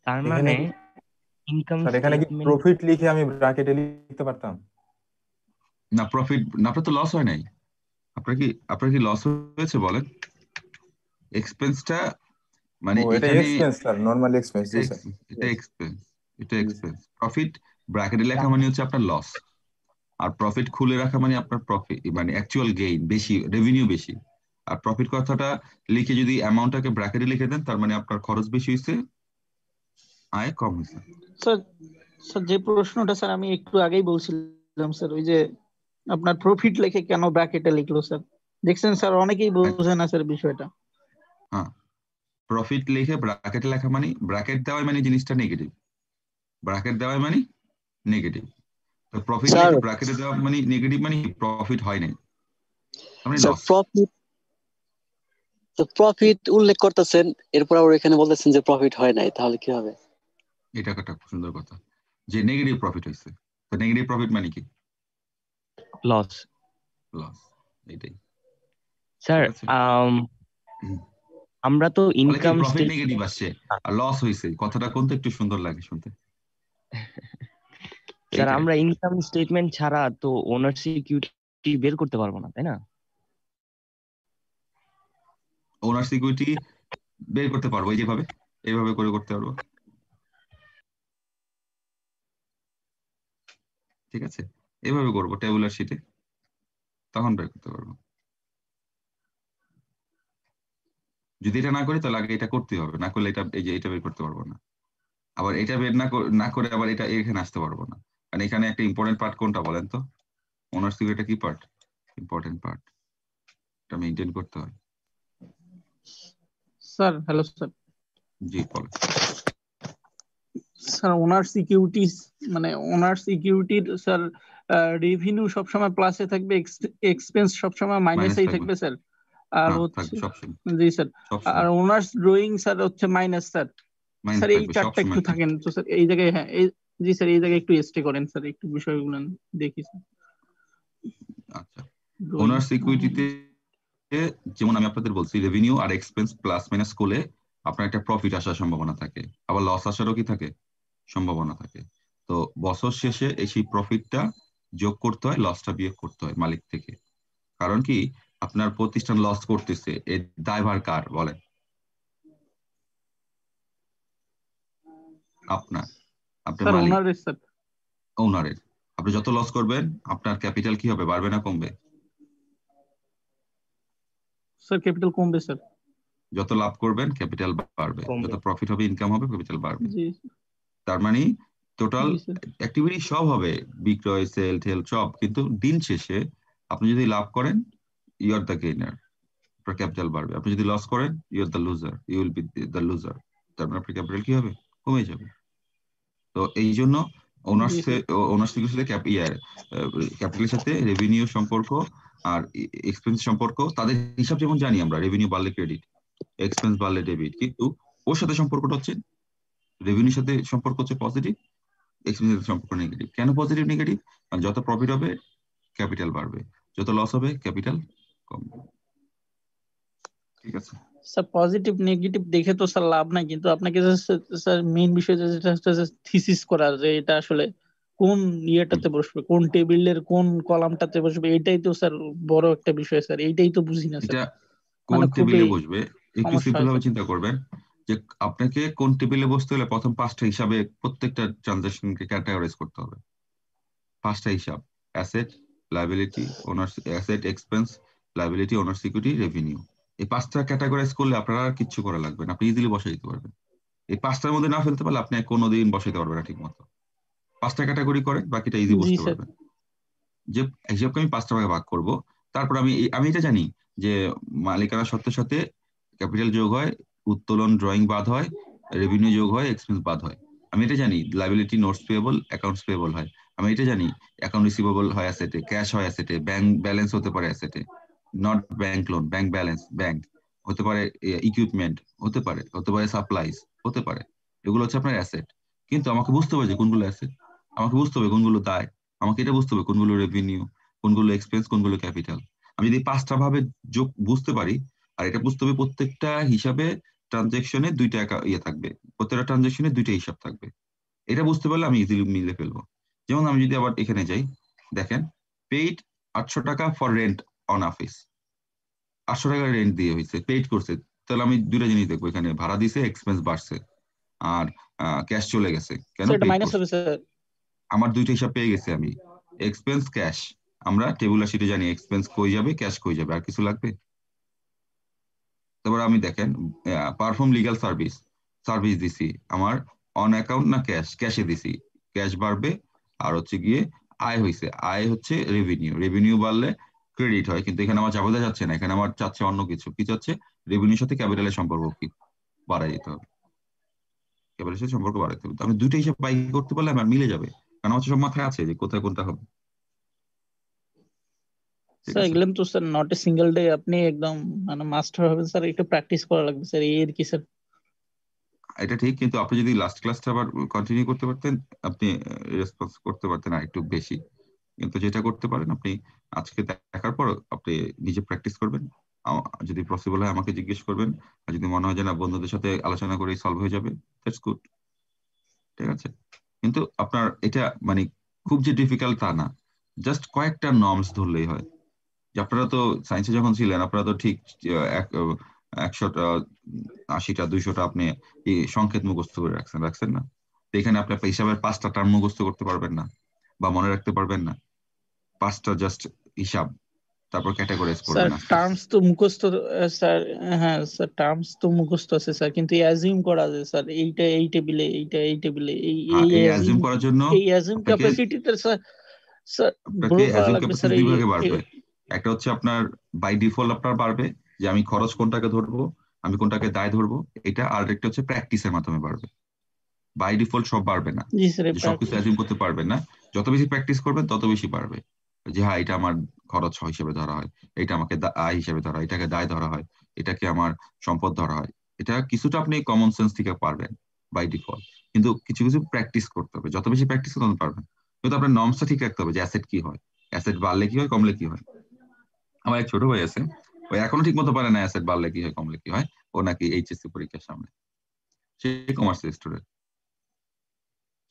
তার মানে ইনকাম স্যার এখানে কি স্টেটমেন্ট। প্রফিট লিখে আমি ব্র্যাকেটে লিখতে পারতাম? না, প্রফিট না, আপনার তো লস হয় নাই। আপনার কি লস হয়েছে বলেন? এক্সপেন্সটা মানে এটা এখানে এক্সপেন্স স্যার, নরমাল এক্সপেন্স। জি স্যার, এটা এক্সপেন্স। প্রফিট ব্র্যাকেটে লেখা মানে হচ্ছে আপনার লস, আর প্রফিট খুলে রাখা মানে আপনার প্রফিট, মানে অ্যাকচুয়াল গেইন বেশি, রেভিনিউ বেশি। আর প্রফিট কথাটা লিখে যদি অ্যামাউন্টটাকে ব্র্যাকেটে লিখে দেন, তার মানে আপনার খরচ বেশি হয়েছে, আয় কম হয়েছে। স্যার। স্যার যে প্রশ্নটা স্যার আমি একটু আগেই বলছিলাম স্যার, ওই যে আপনার প্রফিট লিখে কেন ব্র্যাকেটে লিখলো স্যার, দেখছেন স্যার অনেকেই বোঝে না স্যার বিষয়টা। হ্যাঁ, প্রফিট লিখে ব্র্যাকেটে লেখা মানে, ব্র্যাকেট দেওয়া মানে জিনিসটা নেগেটিভ, ব্র্যাকেট দেওয়া মানে নেগেটিভ। তো প্রফিট স্যার লিখে ব্র্যাকেটে দেওয়া মানে নেগেটিভ, মানে প্রফিট হয় নাই, মানে স্যার লস। প্রফিট উল্লেখ করতেছেন, এরপর আবার এখানে বলতেছেন যে প্রফিট হয় নাই, তাহলে কি হবে? এটা একটা সুন্দর কথা যে নেগেটিভ প্রফিট হয়েছে। তো নেগেটিভ প্রফিট মানে কি? লস। লস, এটাই। স্যার আমরা তো ইনকাম প্রফিট নেগেটিভ আসছে আর লস হয়েছে, কথাটা কোনটা একটু সুন্দর লাগে শুনতে? স্যার আমরা ইনকাম স্টেটমেন্ট ছাড়া তো ওনার্স ইকুইটি বের করতে পারবো না, তাই না? ওনার্স ইকুইটি বের করতে পারবো এইভাবে করে করতে পারবো, ঠিক আছে? এইভাবে করবো টেবুলার শিটে, তখন বের করতে পারবো। যদি এটা না করি তাহলে আগে এটা করতে হবে, না করলে এটা বের করতে পারবো না। আবার এটা বের না করে আবার এটা এখানে আসতে পারবো না, কারণ এখানে একটা ইম্পর্টেন্ট পার্ট কোনটা বলেন তো? ওনার্স ইকুইটি কি পার্ট? ইম্পর্টেন্ট পার্ট, এটা মেইনটেইন করতে হয়। Sir hello sir. জি বলেন। স্যার ওনার্স সিকিউরিটিজ মানে ওনার্স সিকিউরিটির স্যার রেভিনিউ সবসময় প্লাসে থাকবে, এক্সপেন্স সবসময় মাইনাসেই থাকবে স্যার। আর হচ্ছে জি স্যার, আর ওনার্স ড্রয়িং স্যার হচ্ছে মাইনাস স্যার। স্যার এই চারটা একটু থাকেন তো স্যার এই জায়গায়। হ্যাঁ জি স্যার, এই জায়গায় একটু স্টে করেন স্যার, একটু বিষয়গুলো দেখি স্যার। আচ্ছা, ওনার্স সিকিউরিটিতে যেমন আমি আপনাদের বলছি রেভিনিউ আর এক্সপেন্স প্লাস মাইনাস করলে আপনার একটা প্রফিট আসার সম্ভাবনা থাকে, আবার লস আসারও কি থাকে, সম্ভাবনা থাকে। তো বছর শেষে সেই প্রফিটটা যোগ করতে হয়, লসটা বিয়োগ করতে হয় মালিক থেকে। কারণ কি, আপনার প্রতিষ্ঠান লস করতেছে, এর দায়ভার কার বলেন? আপনার মালিক, ওনারের। আপনি যত লস করবেন আপনার ক্যাপিটাল কি হবে, বাড়বে না কমবে? স্যার ক্যাপিটাল কমবে স্যার। যত লাভ করবেন ক্যাপিটাল বাড়বে, যত প্রফিট হবে ইনকাম হবে, ক্যাপিটাল বাড়বে। তার মানে টোটাল অ্যাক্টিভিটি সব হবে, বিক্রয়, সেল, টেল সব, কিন্তু দিন শেষে আপনি যদি লাভ করেন ইউ আর দ্য গেইনার, আপনার ক্যাপিটাল বাড়বে। আপনি যদি লস করেন you are the loser, you will be the loser. তার মানে আপনার ক্যাপিটাল কি হবে, কমে যাবে। তো এই জন্য ওনার্সের সাথে ক্যাপিটালের সাথে রেভিনিউ সম্পর্ক আর এক্সপেন্স সম্পর্ক, তাদের হিসাব যেমন জানি আমরা, রেভিনিউ বাড়লে ক্রেডিট, এক্সপেন্স বাড়লে ডেবিট, কিন্তু ওর সাথে সম্পর্কটা হচ্ছে, রেভিনিউর সাথে সম্পর্ক হচ্ছে পজিটিভ, এক্সপেন্সের সাথে সম্পর্ক নেগেটিভ। কেন পজিটিভ নেগেটিভ? কারণ যত প্রফিট হবে ক্যাপিটাল বাড়বে, যত লস হবে ক্যাপিটাল কমবে। ঠিক আছে স্যার, পজিটিভ নেগেটিভ দেখে তো স্যার লাভ নাই, কিন্তু আপনাকে স্যার মেইন বিষয় যেটা হচ্ছে থিসিস করা, যে এটা আসলে কোন ইয়েটাতে বসবে, কোন টেবিলের কোন কলামটাতে বসবে, এটাই তো স্যার বড় একটা বিষয় স্যার, এইটাই তো বুঝি না স্যার। এটা কোন টেবিলে বসবে একটু সিম্পল ভাবে চিন্তা করবেন, যে আপনাকে কোন টেবিলে বসতে হলে প্রথম 5টা হিসাবে প্রত্যেকটা ট্রানজাকশনকে ক্যাটাগরাইজ করতে হবে। 5টা হিসাব, asset, liability, owner asset, expense, liability, owner security, revenue. এই 5টা ক্যাটাগরাইজ করলে আপনার আর কিচ্ছু করা লাগবে না, আপনি ইজিলি বসাই দিতে পারবেন। এই 5টার মধ্যে না ফেলতে পারলে আপনি কোনোদিন বসাইতে পারবেন না ঠিক মতো। 5টা ক্যাটাগরি করে বাকিটা ইজি বুঝতে পারবেন। যে হিসাবকে আমি 5টা ভাগে ভাগ করব, তারপর আমি এটা জানি যে মালিকানা সত্ত্বের সাথে ক্যাপিটাল যোগ হয়, উত্তোলন ড্রয়িং বাদ হয়, রেভিনিউ যোগ হয়, এক্সপেন্স বাদ হয়। আমি এটা জানি liability notes payable, accounts payable হয়। আমি এটা জানি অ্যাকাউন্ট রিসিভেবল হয় অ্যাসেটে, ক্যাশ হয় অ্যাসেটে, ব্যাংক ব্যালেন্স হতে পারে অ্যাসেটে, not bank loan, bank balance, bank হতে পারে, ইকুইপমেন্ট হতে পারে, সাপ্লাইজ হতে পারে। এগুলো হচ্ছে আপনার অ্যাসেট। কিন্তু আমাকে বুঝতে হবে যে কোনগুলো অ্যাসেট, আমাকে বুঝতে হবে কোনগুলো দায়, আমাকে এটা বুঝতে হবে কোনগুলো রেভিনিউ, কোনগুলো এক্সপেন্স, কোনগুলো ক্যাপিটাল। আমি যদি 5টা ভাবে যোগ বুঝতে পারি, আর এটা বুঝতে হবে প্রত্যেকটা হিসাবে ট্রানজেকশনে 2টা ইয়ে থাকবে, প্রত্যেকটা ট্রানজেকশনে 2টা হিসাব থাকবে। এটা বুঝতে পারলে আমি ইজিলি মিলে ফেলবো। যেমন আমি যদি আবার এখানে যাই, দেখেন পেইড 800 টাকা ফর রেন্ট অন অফিস, 800 টাকা রেন্ট দিয়ে হয়েছে, পেইড করছে। তাহলে আমি 2টা জিনিস দেখবো, এখানে ভাড়া দিছে, এক্সপেন্স বাড়ছে, আর ক্যাশ চলে গেছে। কেন? আমার 2টা হিসাব পেয়ে গেছে আমি, এক্সপেন্স ক্যাশ। আমরা টেবুলার শিটে জানি এক্সপেন্স কই যাবে, ক্যাশ কই যাবে, আর কিছু লাগবে? তারপর আমি দেখেন পারফর্ম লিগ্যাল সার্ভিস দিছি, আমার অন অ্যাকাউন্ট না ক্যাশ, ক্যাশে দিছি, ক্যাশ বাড়বে। আর হচ্ছে গিয়ে আয় হয়েছে, আয় হচ্ছে রেভিনিউ বাড়লে ক্রেডিট হয়, কিন্তু এখানে আমার চাপাতে যাচ্ছে না, এখানে আমার চাচ্ছে অন্য কিছু। কি চাচ্ছে? রেভিনিউর সাথে ক্যাপিটালের সম্পর্ক কি বাড়াই দিতে হবে, ক্যাপিটালের সাথে সম্পর্ক বাড়াইতে হবে। আমি 2টা হিসাব বাই করতে পারলে আমার মিলে যাবে, কারণ আমার সব মাথায় আছে যে কোথায় কোনটা হবে। স্যার এগুলো তো sir not a single day আপনি একদম মানে মাস্টার হবেন স্যার, একটু প্র্যাকটিস করা লাগবে স্যার, এই আর কি স্যার। এটা ঠিক, কিন্তু আপনি যদি লাস্ট ক্লাসটা আবার কন্টিনিউ করতে পারতেন, আপনি রেসপন্স করতে পারতেন আর একটু বেশি। কিন্তু যেটা করতে পারেন, আপনি আজকে দেখার পর আপনি নিজে প্র্যাকটিস করবেন, যদি পসিবল হয় আমাকে জিজ্ঞেস করবেন, আর যদি মনে হয় যে না বন্ধুদের সাথে আলোচনা করে সলভ হয়ে যাবে, দ্যাটস গুড। ঠিক আছে, কিন্তু আপনার এটা মানে খুব যে ডিফিকাল্ট তা না, জাস্ট কয়েকটা নর্মস ধরলেই হয়। যে আপনারা তো সায়েন্সে যখন ছিলেন, আপনারা তো ঠিক 100টা 80টা 200টা আপনি সংকেত মুখস্থ করে রাখছেন না? তো এখানে আপনি হিসাবের 5টা টার্ম মুখস্থ করতে পারবেন না বা মনে রাখতে পারবেন না? 5টা জাস্ট হিসাব, তারপর ক্যাটাগরাইজ করবেন। স্যার টার্মস তো মুখস্থ স্যার, হ্যাঁ স্যার টার্মস তো মুখস্থ আছে স্যার, কিন্তু অ্যাজিউম করা যায় স্যার, এইটা এই টেবিলে, এইটা এই টেবিলে, এই অ্যাজিউম করার জন্য এই অ্যাজিউম ক্যাপাসিটিতে স্যার আপনাকে অ্যাজিউম ক্যাপাসিটি 2 ভাগে বাড়বে। একটা হচ্ছে আপনার বাই ডিফল্ট আপনার বাড়বে, যে আমি খরচ কোনটাকে ধরবো, আমি কোনটাকে দায় ধরবো, এটা। আর একটা হচ্ছে প্র্যাকটিসের মাধ্যমে বাড়বে। বাই ডিফল্ট সব বাড়বে না, যে সবকিছু অ্যাজিউম করতে পারবেন না। যত বেশি প্র্যাকটিস করবেন তত বেশি বাড়বে, যে হ্যাঁ এটা আমার খরচ হিসেবে ধরা হয়, এটা আমাকে আয় হিসেবে ধরা হয়, এটাকে দায় ধরা হয়, এটাকে আমার সম্পদ ধরা হয়। এটা কিছুটা আপনি কমন সেন্স থেকে পারবেন বাই ডিফল্ট, কিন্তু কিছু কিছু প্র্যাকটিস করতে হবে। যত বেশি প্র্যাকটিস করতে তত পারবেন। কিন্তু আপনার নর্মসটা ঠিক রাখতে হবে, যে অ্যাসেট কি হয়, অ্যাসেট বাড়লে কি হয়, কমলে কি হয়। আমার এক ছোট ভাই আছে, ওই এখনো ঠিক মতো পারে না অ্যাসেট বাড়লে কি হয়, কমলে কি হয়। ও নাকি এইচএসসি পরীক্ষার সামনে, সে কমার্সের স্টুডেন্ট,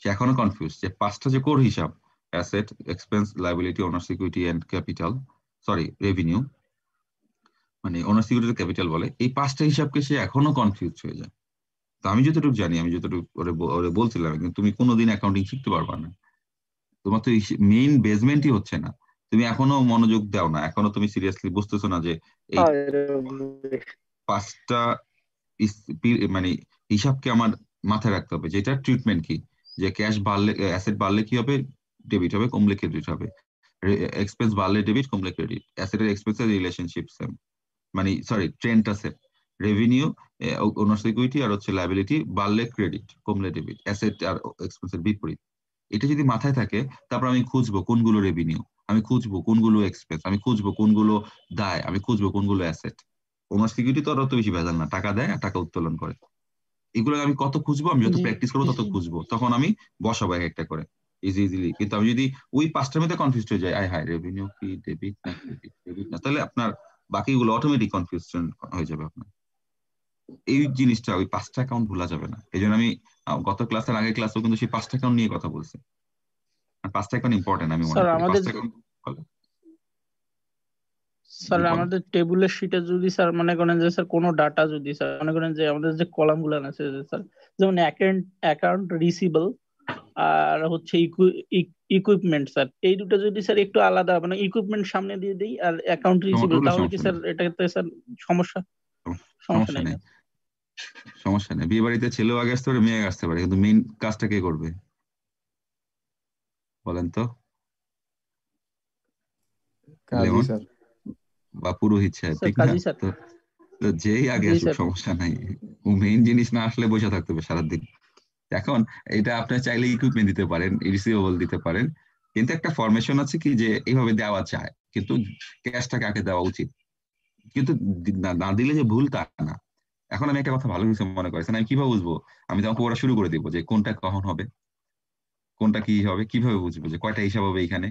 সে এখনো কনফিউজ যে 5টা যে কোর হিসাব, asset, expense, liability, owner security and capital, revenue, মানে ওনার সিকিউরিটি ক্যাপিটাল বলে, এই 5টা হিসাবকে সে এখনো কনফিউজ হয়ে যায়। তো আমি যতটুকু জানি, আমি যতটুকু ওরে বলছিলাম, কিন্তু তুমি কোনোদিন অ্যাকাউন্টিং শিখতে পারবা না, তোমার তো মেইন বেসমেন্টই হচ্ছে না, তুমি এখনো মনোযোগ দাও না, এখনো তুমি সিরিয়াসলি বুঝতেছো না যে এই 5টা মানে হিসাবকে আমার মাথায় রাখতে হবে। যেটা ট্রিটমেন্ট কি, যে ক্যাশ বাড়লে, অ্যাসেট বাড়লে কি হবে, ডেবিট হবে, কমলে ক্রেডিট হবে। এক্সপেন্স বাড়লে ডেবিট, কমলে ক্রেডিট। অ্যাসেটের এক্সপেন্সের রিলেশনশিপ সেম, মানে ট্রেন্ডটা সেম। রেভিনিউ ওনার সিকিউরিটি আর হচ্ছে লায়াবিলিটি বাড়লে ক্রেডিট, কমলে ডেবিট, অ্যাসেট আর এক্সপেন্সের বিপরীত। এটা যদি মাথায় থাকে, তারপর আমি খুঁজবো কোনগুলো রেভিনিউ, আমি খুঁজবো কোনগুলো এক্সপেন্স, আমি খুঁজবো কোনগুলো দায়, আমি খুঁজবো কোনগুলো অ্যাসেট। ওনার সিকিউরিটি তো আর অত বেশি ভেজাল না, টাকা দেয় আর টাকা উত্তোলন করে। এগুলো আমি কত খুঁজবো, আমি যত জি প্র্যাকটিস করবো তত খুঁজবো, তখন আমি বসাবো এক একটা করে ইজিলি। কিন্তু আমি যদি ওই পাঁচটার মধ্যে কনফিউজ হয়ে যাই, আয় হায় রেভিনিউ কি ডেবিট না ক্রেডিট, ডেবিট না, তাহলে আপনার বাকিগুলো অটোমেটিক কনফিউশন হয়ে যাবে আপনার। এই জিনিসটা, ওই পাঁচটা অ্যাকাউন্ট ভোলা যাবে না। এই জন্য আমি গত ক্লাসের আগের ক্লাসেও কিন্তু সেই পাঁচটা অ্যাকাউন্ট নিয়ে কথা বলছি। আর পাঁচটা অ্যাকাউন্ট ইম্পর্টেন্ট আমি মনে স্যার করি। আমাদের পাঁচটা অ্যাকাউন্ট স্যার আমাদের টেবিলের শিটে যদি স্যার মনে করেন যে স্যার কোনো ডাটা যদি স্যার মনে করেন যে আমাদের যে কলাম গুলো আছে স্যার, যেমন অ্যাকাউন্ট রিসিভেবল আর হচ্ছে ইকুইপমেন্ট স্যার, এই দুটো যদি স্যার একটু আলাদা মানে ইকুইপমেন্ট সামনে দিয়ে দিই আর অ্যাকাউন্ট রিসিভেবল, তাহলে কি স্যার এটাতে স্যার সমস্যা সমস্যা নেই? সমস্যা নেই, বিয়ে বাড়িতে ছেলেও আগে আসতে পারে, মেয়ে আগে আসতে পারে, কিন্তু মেইন কাজটা কে করবে বলেন তো? কাজী স্যার বা পুরোহিত সাহেব, ঠিক না? তো যেই আগে আসুক সমস্যা নাই, ও মেইন জিনিস না আসলে বসে থাকতে হবে সারাদিন। এখন এটা আপনি চাইলে ইকুইপমেন্ট দিতে পারেন, রিসিভেবল দিতে পারেন, কিন্তু একটা ফরমেশন আছে কি যে এইভাবে দেওয়া চায়, কিন্তু ক্যাশটাকে আগে দেওয়া উচিত। কিন্তু না দিলে যে ভুল তা না। এখন আমি একটা কথা ভালো কিছু মনে করেছেন, আমি কিভাবে বুঝবো? আমি তখন পড়া শুরু করে দিব যে কোনটা কখন হবে, কোনটা কি হবে, কিভাবে বুঝবো যে কয়টা হিসাব হবে এখানে,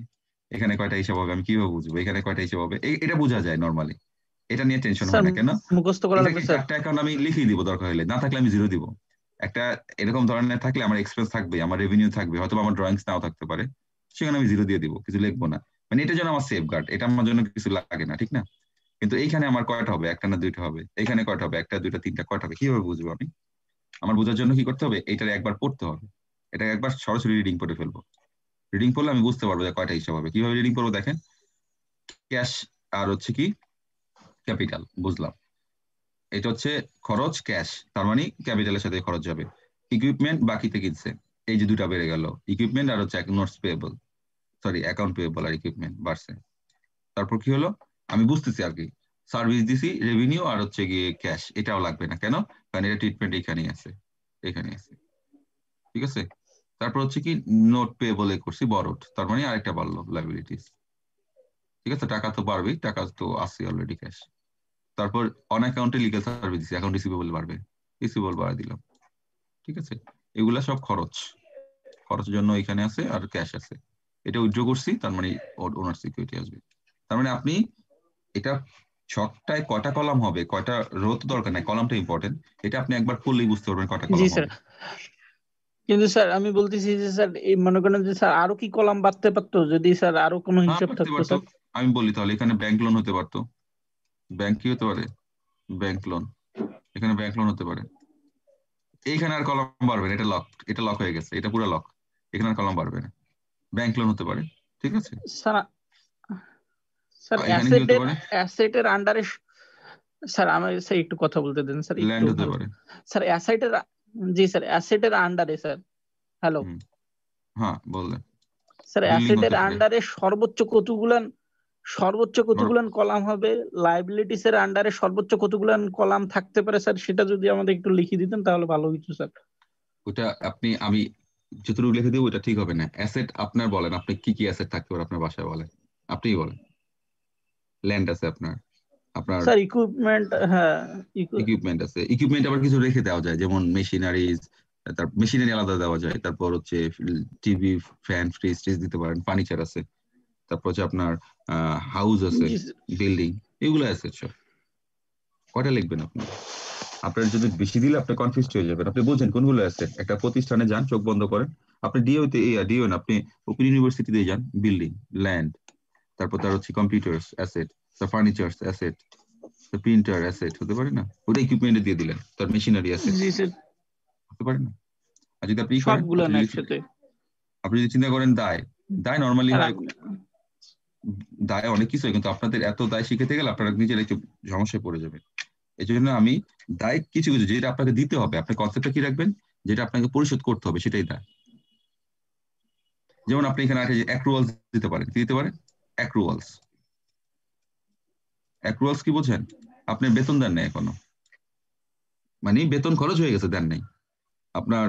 এখানে কয়টা হিসাব হবে, আমি কিভাবে বুঝবো এখানে কয়টা হিসাব হবে? এটা বোঝা যায় নরমালি, এটা নিয়ে টেনশন হয় না। কেন? মুখস্থ করা লাগবে স্যার। চারটা অ্যাকাউন্ট আমি লিখে দিব দরকার হলে, না থাকলে আমি জিরো দিব। একটা এরকম ধরনের থাকলে আমার এক্সপেন্স থাকবে, আমার রেভিনিউ থাকবে, হয়তো আমার ড্রয়িংস নাও থাকতে পারে, সেখানে আমি জিরো দিয়ে দিব, কিছু লিখবো না। মানে এটা যেন আমার সেফ গার্ড, এটা আমার জন্য কিছু লাগে না, ঠিক না? কিন্তু এইখানে আমার কয়টা হবে, একটা না দুইটা হবে, এখানে কয়টা হবে, একটা দুইটা তিনটা, কয়টা হবে কিভাবে বুঝবো আমি? আমার বোঝার জন্য কি করতে হবে, এইটার একবার পড়তে হবে, এটা একবার সরাসরি রিডিং করে ফেলবো। রিডিং পড়লে আমি বুঝতে পারবো যে কয়টা হিসাব হবে। কিভাবে রিডিং করবো দেখেন, ক্যাশ আর হচ্ছে কি ক্যাপিটাল, বুঝলাম এটা হচ্ছে খরচ ক্যাশ, তার মানে ক্যাপিটালের সাথে খরচ যাবে। ইকুইপমেন্ট বাকিতে কিনছে, এই যে দুটা বেড়ে গেল, ইকুইপমেন্ট আর হচ্ছে notes payable, sorry account payable আর ইকুইপমেন্ট বাড়ছে। তারপর কি হলো, আমি বুঝতেছি আর কি, সার্ভিস দিছি, রেভিনিউ আর হচ্ছে গিয়ে ক্যাশ, এটাও লাগবে না। কেন? কারণ এটা ট্রিটমেন্ট এখানেই আছে, এখানে আছে, ঠিক আছে। তারপর হচ্ছে কি নোট পেয়েবল করছি বরোড, তার মানে আরেকটা বাড়লো লাইবিলিটিস, ঠিক আছে। টাকা তো বাড়বেই, টাকা তো আছে অলরেডি ক্যাশ। তারপর অন অ্যাকাউন্টে লিগ্যাল সার্ভিস দিচ্ছি, অ্যাকাউন্ট রিসিভেবল বাড়বে, রিসিভেবল বাড়া দিলাম, ঠিক আছে। এগুলা সব খরচ, খরচের জন্য এখানে আছে আর ক্যাশ আছে, এটা উইথড্র করছি, তার মানে ওনার সিকিউরিটি আসবে। তার মানে আপনি এটা ছকটায় কয়টা কলাম হবে, কয়টা রো তো দরকার নাই, কলামটা ইম্পর্টেন্ট, এটা আপনি একবার পড়লেই বুঝতে পারবেন কয়টা কলাম হবে। কিন্তু স্যার আমি বলতেছি যে স্যার এই মনে করেন যে স্যার আরো কি কলাম বাড়তে পারতো যদি স্যার আরো কোনো হিসাব থাকতো স্যার? আমি বলি তাহলে, এখানে ব্যাংক লোন হতে পারতো, ব্যাংক কি হতে পারে, ব্যাংক লোন, এখানে ব্যাংক লোন হতে পারে। এইখানে আর কলাম বাড়বে না, এটা লক, এটা লক হয়ে গেছে, এটা পুরো লক, এখানে আর কলাম বাড়বে না, ব্যাংক লোন হতে পারে, ঠিক আছে। স্যার স্যার অ্যাসেটের আন্ডারে স্যার আমি স্যার একটু কথা বলতে দেন স্যার, ল্যান্ড হতে পারে স্যার অ্যাসেটের, জি স্যার অ্যাসেটের আন্ডারে স্যার, হ্যালো হ্যাঁ বললেন স্যার, অ্যাসেটের আন্ডারে সর্বোচ্চ কতগুলান কলাম হবে, লায়াবিলিটিস এর আন্ডারে সর্বোচ্চ কতগুলান কলাম থাকতে পারে স্যার, সেটা যদি আমাদের একটু লিখে দিতেন তাহলে ভালো হতো স্যার। ওটা আপনি, আমি যতটুকু লিখে দেবো ওটা ঠিক হবে না। অ্যাসেট আপনার বলেন, আপনি কি কি অ্যাসেট থাকতে পারে আপনার বাসায় বলেন, আপনিই বলেন। ল্যান্ড আছে আপনার স্যার ইকুইপমেন্ট, হ্যাঁ ইকুইপমেন্ট আছে, ইকুইপমেন্ট আবার কিছু রেখে দেওয়া যায়, যেমন মেশিনারিজ, তার মেশিনারি আলাদা দেওয়া যায়। তারপর হচ্ছে টিভি, ফ্যান, ফ্রিজ দিতে পারেন, ফার্নিচার আছে। তারপর হচ্ছে আপনার হাউস আছে, বিল্ডিং, এগুলো আছে সব। কয়টা লিখবেন আপনি? আপনার যদি বেশি দিলে আপনি কনফিউজ হয়ে যাবেন, আপনি বুঝেন কোনগুলো আছে। একটা প্রতিষ্ঠানে যান, চোখ বন্ধ করেন, আপনি ডিও না, আপনি ওপেন ইউনিভার্সিটিতে যান, বিল্ডিং, ল্যান্ড, তারপর তার হচ্ছে কম্পিউটার্স অ্যাসেট, তার ফার্নিচার্স অ্যাসেট, প্রিন্টার অ্যাসেট হতে পারে না, ওটা ইকুইপমেন্টে দিয়ে দিলেন, তার মেশিনারি অ্যাসেট হতে পারে না। আর যদি আপনি আপনি যদি চিন্তা করেন দায় নরমালি হয়, দায় অনেক কিছু, কিন্তু আপনাদের এত দায় শিখাতে গেলে আপনারা নিজের একটু সমস্যায় পড়ে যাবে। এই জন্য আমি দায় কিছু কিছু যেটা আপনাকে দিতে হবে, আপনি কনসেপ্টটা কি রাখবেন, যেটা আপনাকে পরিশোধ করতে হবে সেটাই দায়। যেমন আপনি এখানে অ্যাক্রুয়ালস দিতে পারেন, কি দিতে পারেন, অ্যাক্রুয়ালস কি বোঝেন? আপনি বেতন দেন না এখনো, মানে বেতন খরচ হয়ে গেছে, দেন নাই, আপনার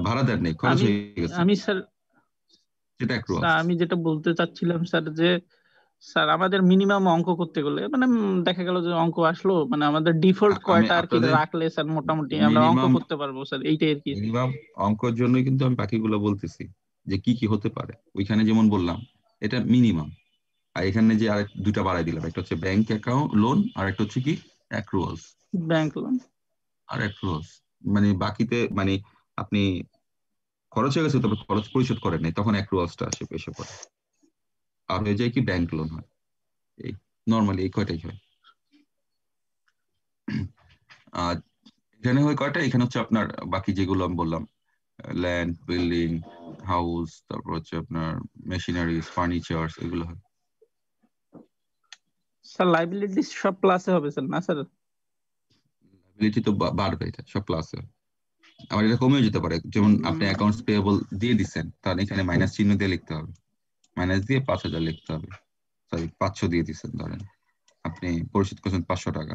ভাড়া দেন নাই, খরচ হয়ে গেছে, আমি স্যার সেটা অ্যাক্রুয়ালস। আমি যেটা বলতে চাচ্ছিলাম স্যার যে স্যার আমাদের মিনিমাম অঙ্ক করতে গেলে মানে দেখা গেল যে অঙ্ক আসলো মানে আমাদের ডিফল্ট আমি কয়টা আর কি আপনাদের রাখলে স্যার মোটামুটি আমরা অঙ্ক মিনিমাম করতে পারবো স্যার, এইটাই আর কি। মিনিমাম অঙ্কের জন্যই কিন্তু আমি বাকিগুলো বলতেছি যে কি কি হতে পারে। ওইখানে যেমন বললাম এটা মিনিমাম, আর এখানে যে আরেক দুইটা বাড়াই দিলাম, একটা হচ্ছে ব্যাংক অ্যাকাউন্ট লোন, আর একটা হচ্ছে কি অ্যাক্রুয়ালস। ব্যাংক লোন আর অ্যাক্রুয়ালস মানে বাকিতে মানে আপনি খরচ হয়ে গেছে তবে খরচ পরিশোধ করেন নাই, তখন অ্যাক্রুয়ালসটা আসে এসে পড়ে, আর হয়ে যায় কি ব্যাংক লোন হয়। এই নর্মালি এই কয়টাই হয়। আর এখানে হয় কয়টা, এখানে হচ্ছে আপনার বাকি যেগুলো আমি বললাম, ল্যান্ড, বিল্ডিং, হাউস, তারপর হচ্ছে আপনার মেশিনারিজ, ফার্নিচার, এগুলো হয়। স্যার লাইবিলিটি সব প্লাসে হবে স্যার না স্যার? লায়াবিলিটি তো বাড়বে, এটা সব প্লাসে। আবার এটা কমেও যেতে পারে, যেমন আপনি অ্যাকাউন্টস পেয়েবল দিয়ে দিচ্ছেন, তাহলে এখানে মাইনাস চিহ্ন দিয়ে লিখতে হবে, মাইনাস দিয়ে 5,000 লিখতে হবে, সরি 500 দিয়ে দিচ্ছেন, ধরেন আপনি পরিশোধ করছেন 500 টাকা,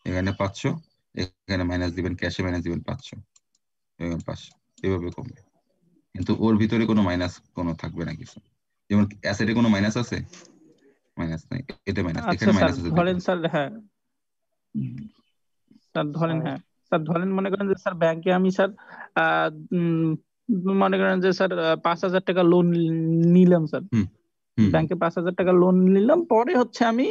এখানে 500, এখানে মাইনাস দিবেন, ক্যাশে মাইনাস দিবেন 500, এখানে 500, এভাবে কমবে। কিন্তু ওর ভিতরে কোনো মাইনাস কোনো থাকবে না কিছু, যেমন অ্যাসেটে কোনো মাইনাস আছে, মাইনাস নাই, এটা মাইনাস, আচ্ছা এখানে স্যার মাইনাস আছে ধরেন দুইটা। স্যার, হ্যাঁ স্যার ধরেন, হ্যাঁ স্যার ধরেন মনে করেন যে স্যার ব্যাংকে আমি স্যার মনে করেন যে স্যার 5,000 টাকা লোন নিলাম স্যার, হুম হুম ব্যাংকে 5,000 টাকা লোন নিলাম, পরে হচ্ছে আমি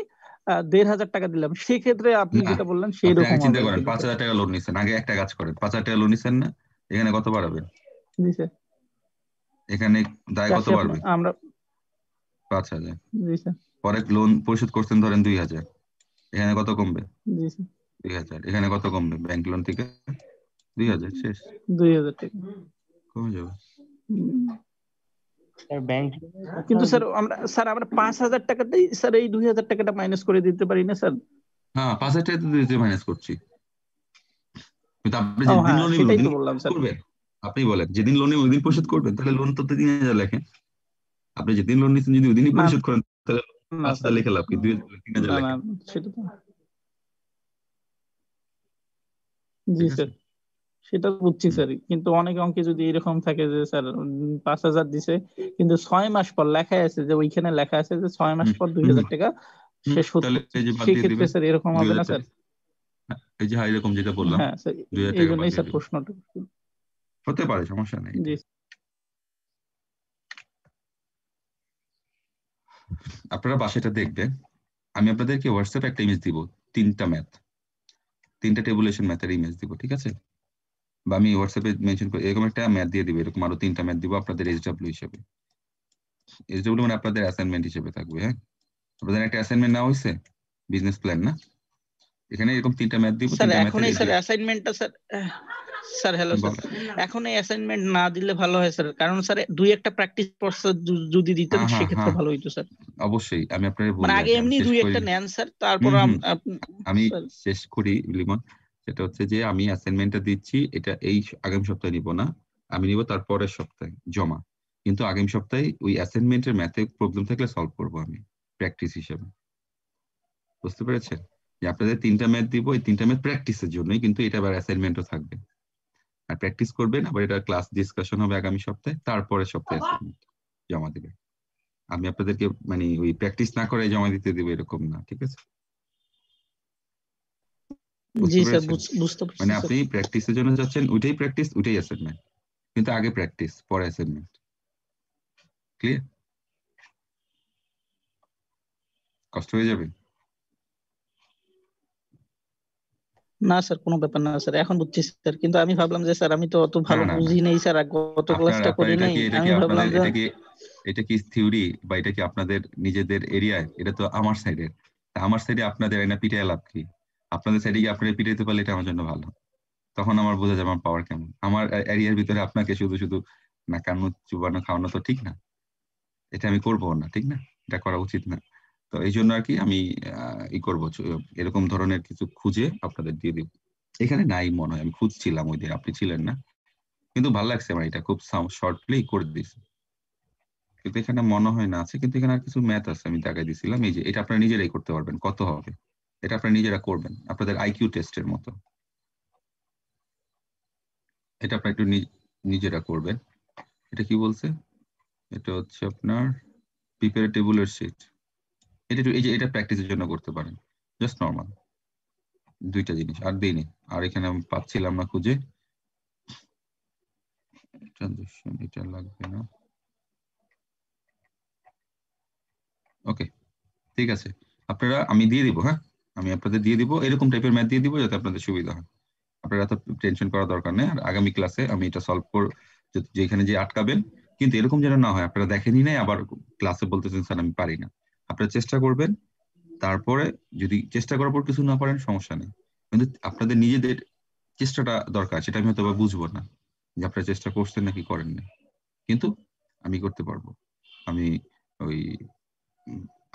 1,500 টাকা দিলাম, সেক্ষেত্রে আপনি না, যেটা বললেন সেই আপনি রকম আগে চিন্তা হবে আর করেন, কি। 5,000 টাকা লোন নিচ্ছেন, আগে একটা কাজ করেন, 5,000 টাকা লোন নিচ্ছেন না, এখানে কত বাড়াবেন, জি স্যার, এখানে দায় কত ক্যাশে বাড়বে, আমরা 5,000, জি স্যার, পরে লোন পরিশোধ করছেন ধরেন 2,000, এখানে কত কমবে, জি স্যার 2,000, এখানে কত কমবে ব্যাংক লোন থেকে, 2,000, শেষ, 2,000 টাকা। কমে যাবে। ব্যাংক কিন্তু স্যার আমরা 5,000 টাকাতেই স্যার এই 2,000 টাকাটা মাইনাস করে দিতে পারি না স্যার? হ্যাঁ 5,000 টাকা তো মাইনাস করছি, কিন্তু আপনি ও যেদিন হ্যাঁ লোন নেবেন সেটাই ওদিন তো বললাম স্যার। করবেন, আপনি বলেন যেদিন লোন নেবেন ওইদিন পরিশোধ করবেন, তাহলে লোন তো 3,000 লেখেন, আপনি যেদিন লোন নিচ্ছেন যদি ওইদিনই না পরিশোধ করেন, তাহলে না 5,000 স্যার, লেখা লাভ কি, 3,000 না লেখেন, সেটা তো, জি ঠিক আছে। স্যার সেটা বুঝছি স্যার, কিন্তু অনেক অঙ্কে যদি এরকম থাকে যে স্যার 5,000 দিছে কিন্তু 6 মাস পর লেখা আছে যে ওইখানে লেখা আছে যে 6 মাস হুম পর হুম 2,000 টাকা সে শোধ তাহলে করছে, এই যে বাদ দিয়ে সেক্ষেত্রে দিবেন স্যার এরকম হবে না 2,000 স্যার? টাকা, এই যে এরকম যেটা বললাম হ্যাঁ স্যার 2,000 এই টাকা বাদ জন্যই দিয়ে স্যার দিবেন, প্রশ্নটা। হতে পারে, সমস্যা নেই এটা। জি আপনারা বাসাটা দেখবেন, আমি আপনাদেরকে হোয়াটসঅ্যাপে একটা ইমেজ দিব, 3টা টেবুলেশন ম্যাথের ইমেজ দিব, ঠিক আছে, বা আমি হোয়াটসঅ্যাপে মেনশন করে এরকম একটা ম্যাথ দিয়ে দিব, এরকম আরো 3টা ম্যাথ দিব আপনাদের SW হিসেবে, SW মানে আপনাদের অ্যাসাইনমেন্ট হিসেবে থাকবে। হ্যাঁ, আপনাদের একটা অ্যাসাইনমেন্ট নেওয়া হয়েছে, বিজনেস প্ল্যান না, এখানে এরকম 3টা ম্যাথ দিব, স্যার 3টা এখন ম্যাথের এই স্যার অ্যাসাইনমেন্টটা স্যার, স্যার হ্যালো স্যার, এখন এই অ্যাসাইনমেন্ট না দিলে ভালো হয় স্যার, কারণ স্যার দুই একটা প্র্যাকটিস কোর্স যদি দিতেন হ্যাঁ হ্যাঁ সেক্ষেত্রে হ্যাঁ ভালো হইতো স্যার। অবশ্যই, আমি আপনাকে মানে বলি, আগে আগে আমি এমনি শেষ দুই করি, একটা নেন স্যার, তারপর হুম আমি স্যার শেষ করি লিমন। সেটা হচ্ছে যে আমি অ্যাসাইনমেন্টটা দিচ্ছি, এটা এই আগামী সপ্তাহে নিব না, আমি নিব তার পরের সপ্তাহে জমা, কিন্তু আগামী সপ্তাহে ওই অ্যাসাইনমেন্টের ম্যাথে প্রবলেম থাকলে সলভ করব আমি প্র্যাকটিস হিসেবে, বুঝতে পেরেছেন? যে আপনাদের 3টা ম্যাথ দিব, এই 3টা ম্যাথ প্র্যাকটিসের জন্যই, কিন্তু এটা আবার অ্যাসাইনমেন্টও থাকবে, আর প্র্যাকটিস করবেন, আবার এটা ক্লাস ডিসকাশন হবে আগামী সপ্তাহে, তারপরের সপ্তাহে অ্যাসাইনমেন্ট জমা দিবেন। আমি আপনাদেরকে মানে ওই প্র্যাকটিস না করে জমা দিতে দিব এরকম না, ঠিক আছে? বুঝতে জি স্যার পেরেছেন? বুঝতে পারছি মানে স্যার। আপনি প্র্যাকটিসের জন্য যাচ্ছেন, ওইটাই প্র্যাকটিস, ওইটাই অ্যাসাইনমেন্ট, কিন্তু আগে প্র্যাকটিস পরে অ্যাসাইনমেন্ট, ক্লিয়ার? কষ্ট হয়ে যাবে? না স্যার কোনো ব্যাপার না স্যার, এখন বুঝছি স্যার, কিন্তু আমি ভাবলাম যে স্যার আমি তো অত না ভালো না না, বুঝি নেই স্যার, গত আপনার ক্লাসটা আপনার করি এটা নাই, কি, এটা কি আমি আপনাদের, ভাবলাম যে এটা কি থিওরি, বা এটা কি আপনাদের নিজেদের এরিয়ায়, এটা তো আমার সাইডের, আমার সাইডে আপনাদের এনে পিটাই লাভ কি? আপনাদের সাইডে গিয়ে আপনারা পিটাইতে পারলে এটা আমার জন্য ভালো, তখন আমার বোঝা যাবে আমার পাওয়ার কেমন। আমার এরিয়ার ভিতরে আপনাকে শুধু শুধু নাকানো চুবানো খাওয়ানো তো ঠিক না, এটা আমি করবো না, ঠিক না, এটা করা উচিত না। তো এই জন্য আর কি আমি ই করবো, এরকম ধরনের কিছু খুঁজে আপনাদের দিয়ে দিব। এখানে নাই মনে হয়, আমি খুঁজছিলাম ওই দিন, আপনি ছিলেন না, কিন্তু ভালো লাগছে আমার, এটা খুব শর্টলি করে দিয়েছে, কিন্তু এখানে মনে হয় না আছে, কিন্তু এখানে আর কিছু ম্যাথ আছে আমি দেখাই দিছিলাম, এই যে এটা আপনারা নিজেরাই করতে পারবেন, কত হবে এটা আপনারা নিজেরা করবেন, আপনাদের IQ টেস্টের মতো, এটা আপনার একটু নিজেরা করবেন। এটা কি বলছে? এটা হচ্ছে আপনার প্রিপেয়ার টেবুলার শিট। এটা একটু এই যে এটা প্র্যাকটিসের জন্য করতে পারেন, জাস্ট নরমাল দুইটা জিনিস। আর দিইনি, আর এখানে আমি পাচ্ছিলাম না খুঁজে। ট্রানজাকশন এটা লাগবে না। ওকে, ঠিক আছে, আপনারা আমি দিয়ে দিব, হ্যাঁ আমি আপনাদের দিয়ে দিব, এরকম টাইপের ম্যাথ দিয়ে দিব যাতে আপনাদের সুবিধা হয়। আপনারা এত টেনশন করার দরকার নেই। আর আগামী ক্লাসে আমি এটা সলভ যেখানে যে আটকাবেন, কিন্তু এরকম যেন না হয় আপনারা দেখেনই নাই আবার ক্লাসে বলতেছেন স্যার আমি পারি না। আপনারা চেষ্টা করবেন, তারপরে যদি চেষ্টা করার পর কিছু না পারেন সমস্যা নেই, কিন্তু আপনাদের নিজেদের চেষ্টাটা দরকার। সেটা আমি হয়তো বুঝবো না যে আপনারা চেষ্টা করছেন নাকি করেন না, কিন্তু আমি করতে পারবো। আমি ওই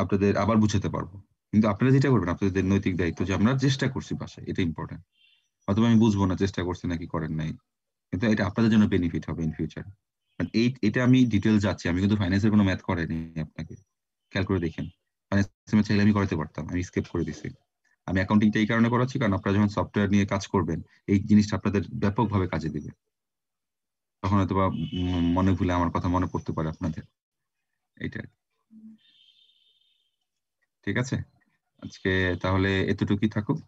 আপনাদের আবার বুঝাতে পারবো। কিন্তু আপনারা যেটা করবেন আপনাদের নৈতিক দায়িত্ব যে আমরা চেষ্টা করছি বাসায়, এটা ইম্পর্টেন্ট। হয়তো আমি বুঝবো না চেষ্টা করছি নাকি করেন নাই, কিন্তু এটা আপনাদের জন্য বেনিফিট হবে ইন ফিউচার। এটা আমি ডিটেল যাচ্ছি, আমি কিন্তু ফাইন্যান্সের কোনো ম্যাথ করেনি, আপনাকে খেয়াল করে দেখেন। ফাইন্যান্সের চাইলে আমি করাতে পারতাম, আমি স্কিপ করে দিছি। আমি অ্যাকাউন্টিংটা এই কারণে করাচ্ছি কারণ আপনারা যখন সফটওয়্যার নিয়ে কাজ করবেন এই জিনিসটা আপনাদের ব্যাপকভাবে কাজে দিবে। তখন হয়তো বা মনে ভুলে আমার কথা মনে পড়তে পারে আপনাদের। এইটা ঠিক আছে, আজকে তাহলে এতটুকুই থাকুক।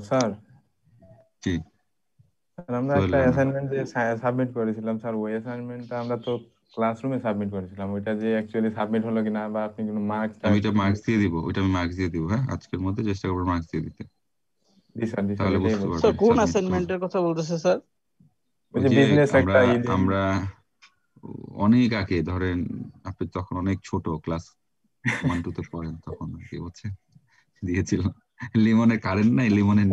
স্যার, জি স্যার আমরা একটা অ্যাসাইনমেন্ট যে সাবমিট করেছিলাম স্যার, ওই অ্যাসাইনমেন্টটা আমরা তো ক্লাসরুমে সাবমিট করেছিলাম, ওইটা যে অ্যাকচুয়ালি সাবমিট হলো কিনা বা আপনি কোনো মার্কস আমি এটা মার্কস দিয়ে দিব, ওইটা আমি মার্কস দিয়ে দিব, হ্যাঁ আজকের মধ্যে চেষ্টা করব মার্কস দিয়ে দিতে। জি স্যার, জি স্যার, তাহলে এটাই বুঝতে বলছি। স্যার পারবেন কোন সাবমিট অ্যাসাইনমেন্টের কথা বলতেছে স্যার? ওই ওই যে যে বিজনেস আমরা একটা আমরা অনেক আগে, ধরেন আপনি তখন অনেক ছোট, ক্লাস 1-2 তে পড়েন তখন আর কি, বুঝছেন, দিয়েছিল লিমনের কারেন্ট নাই, লিমনের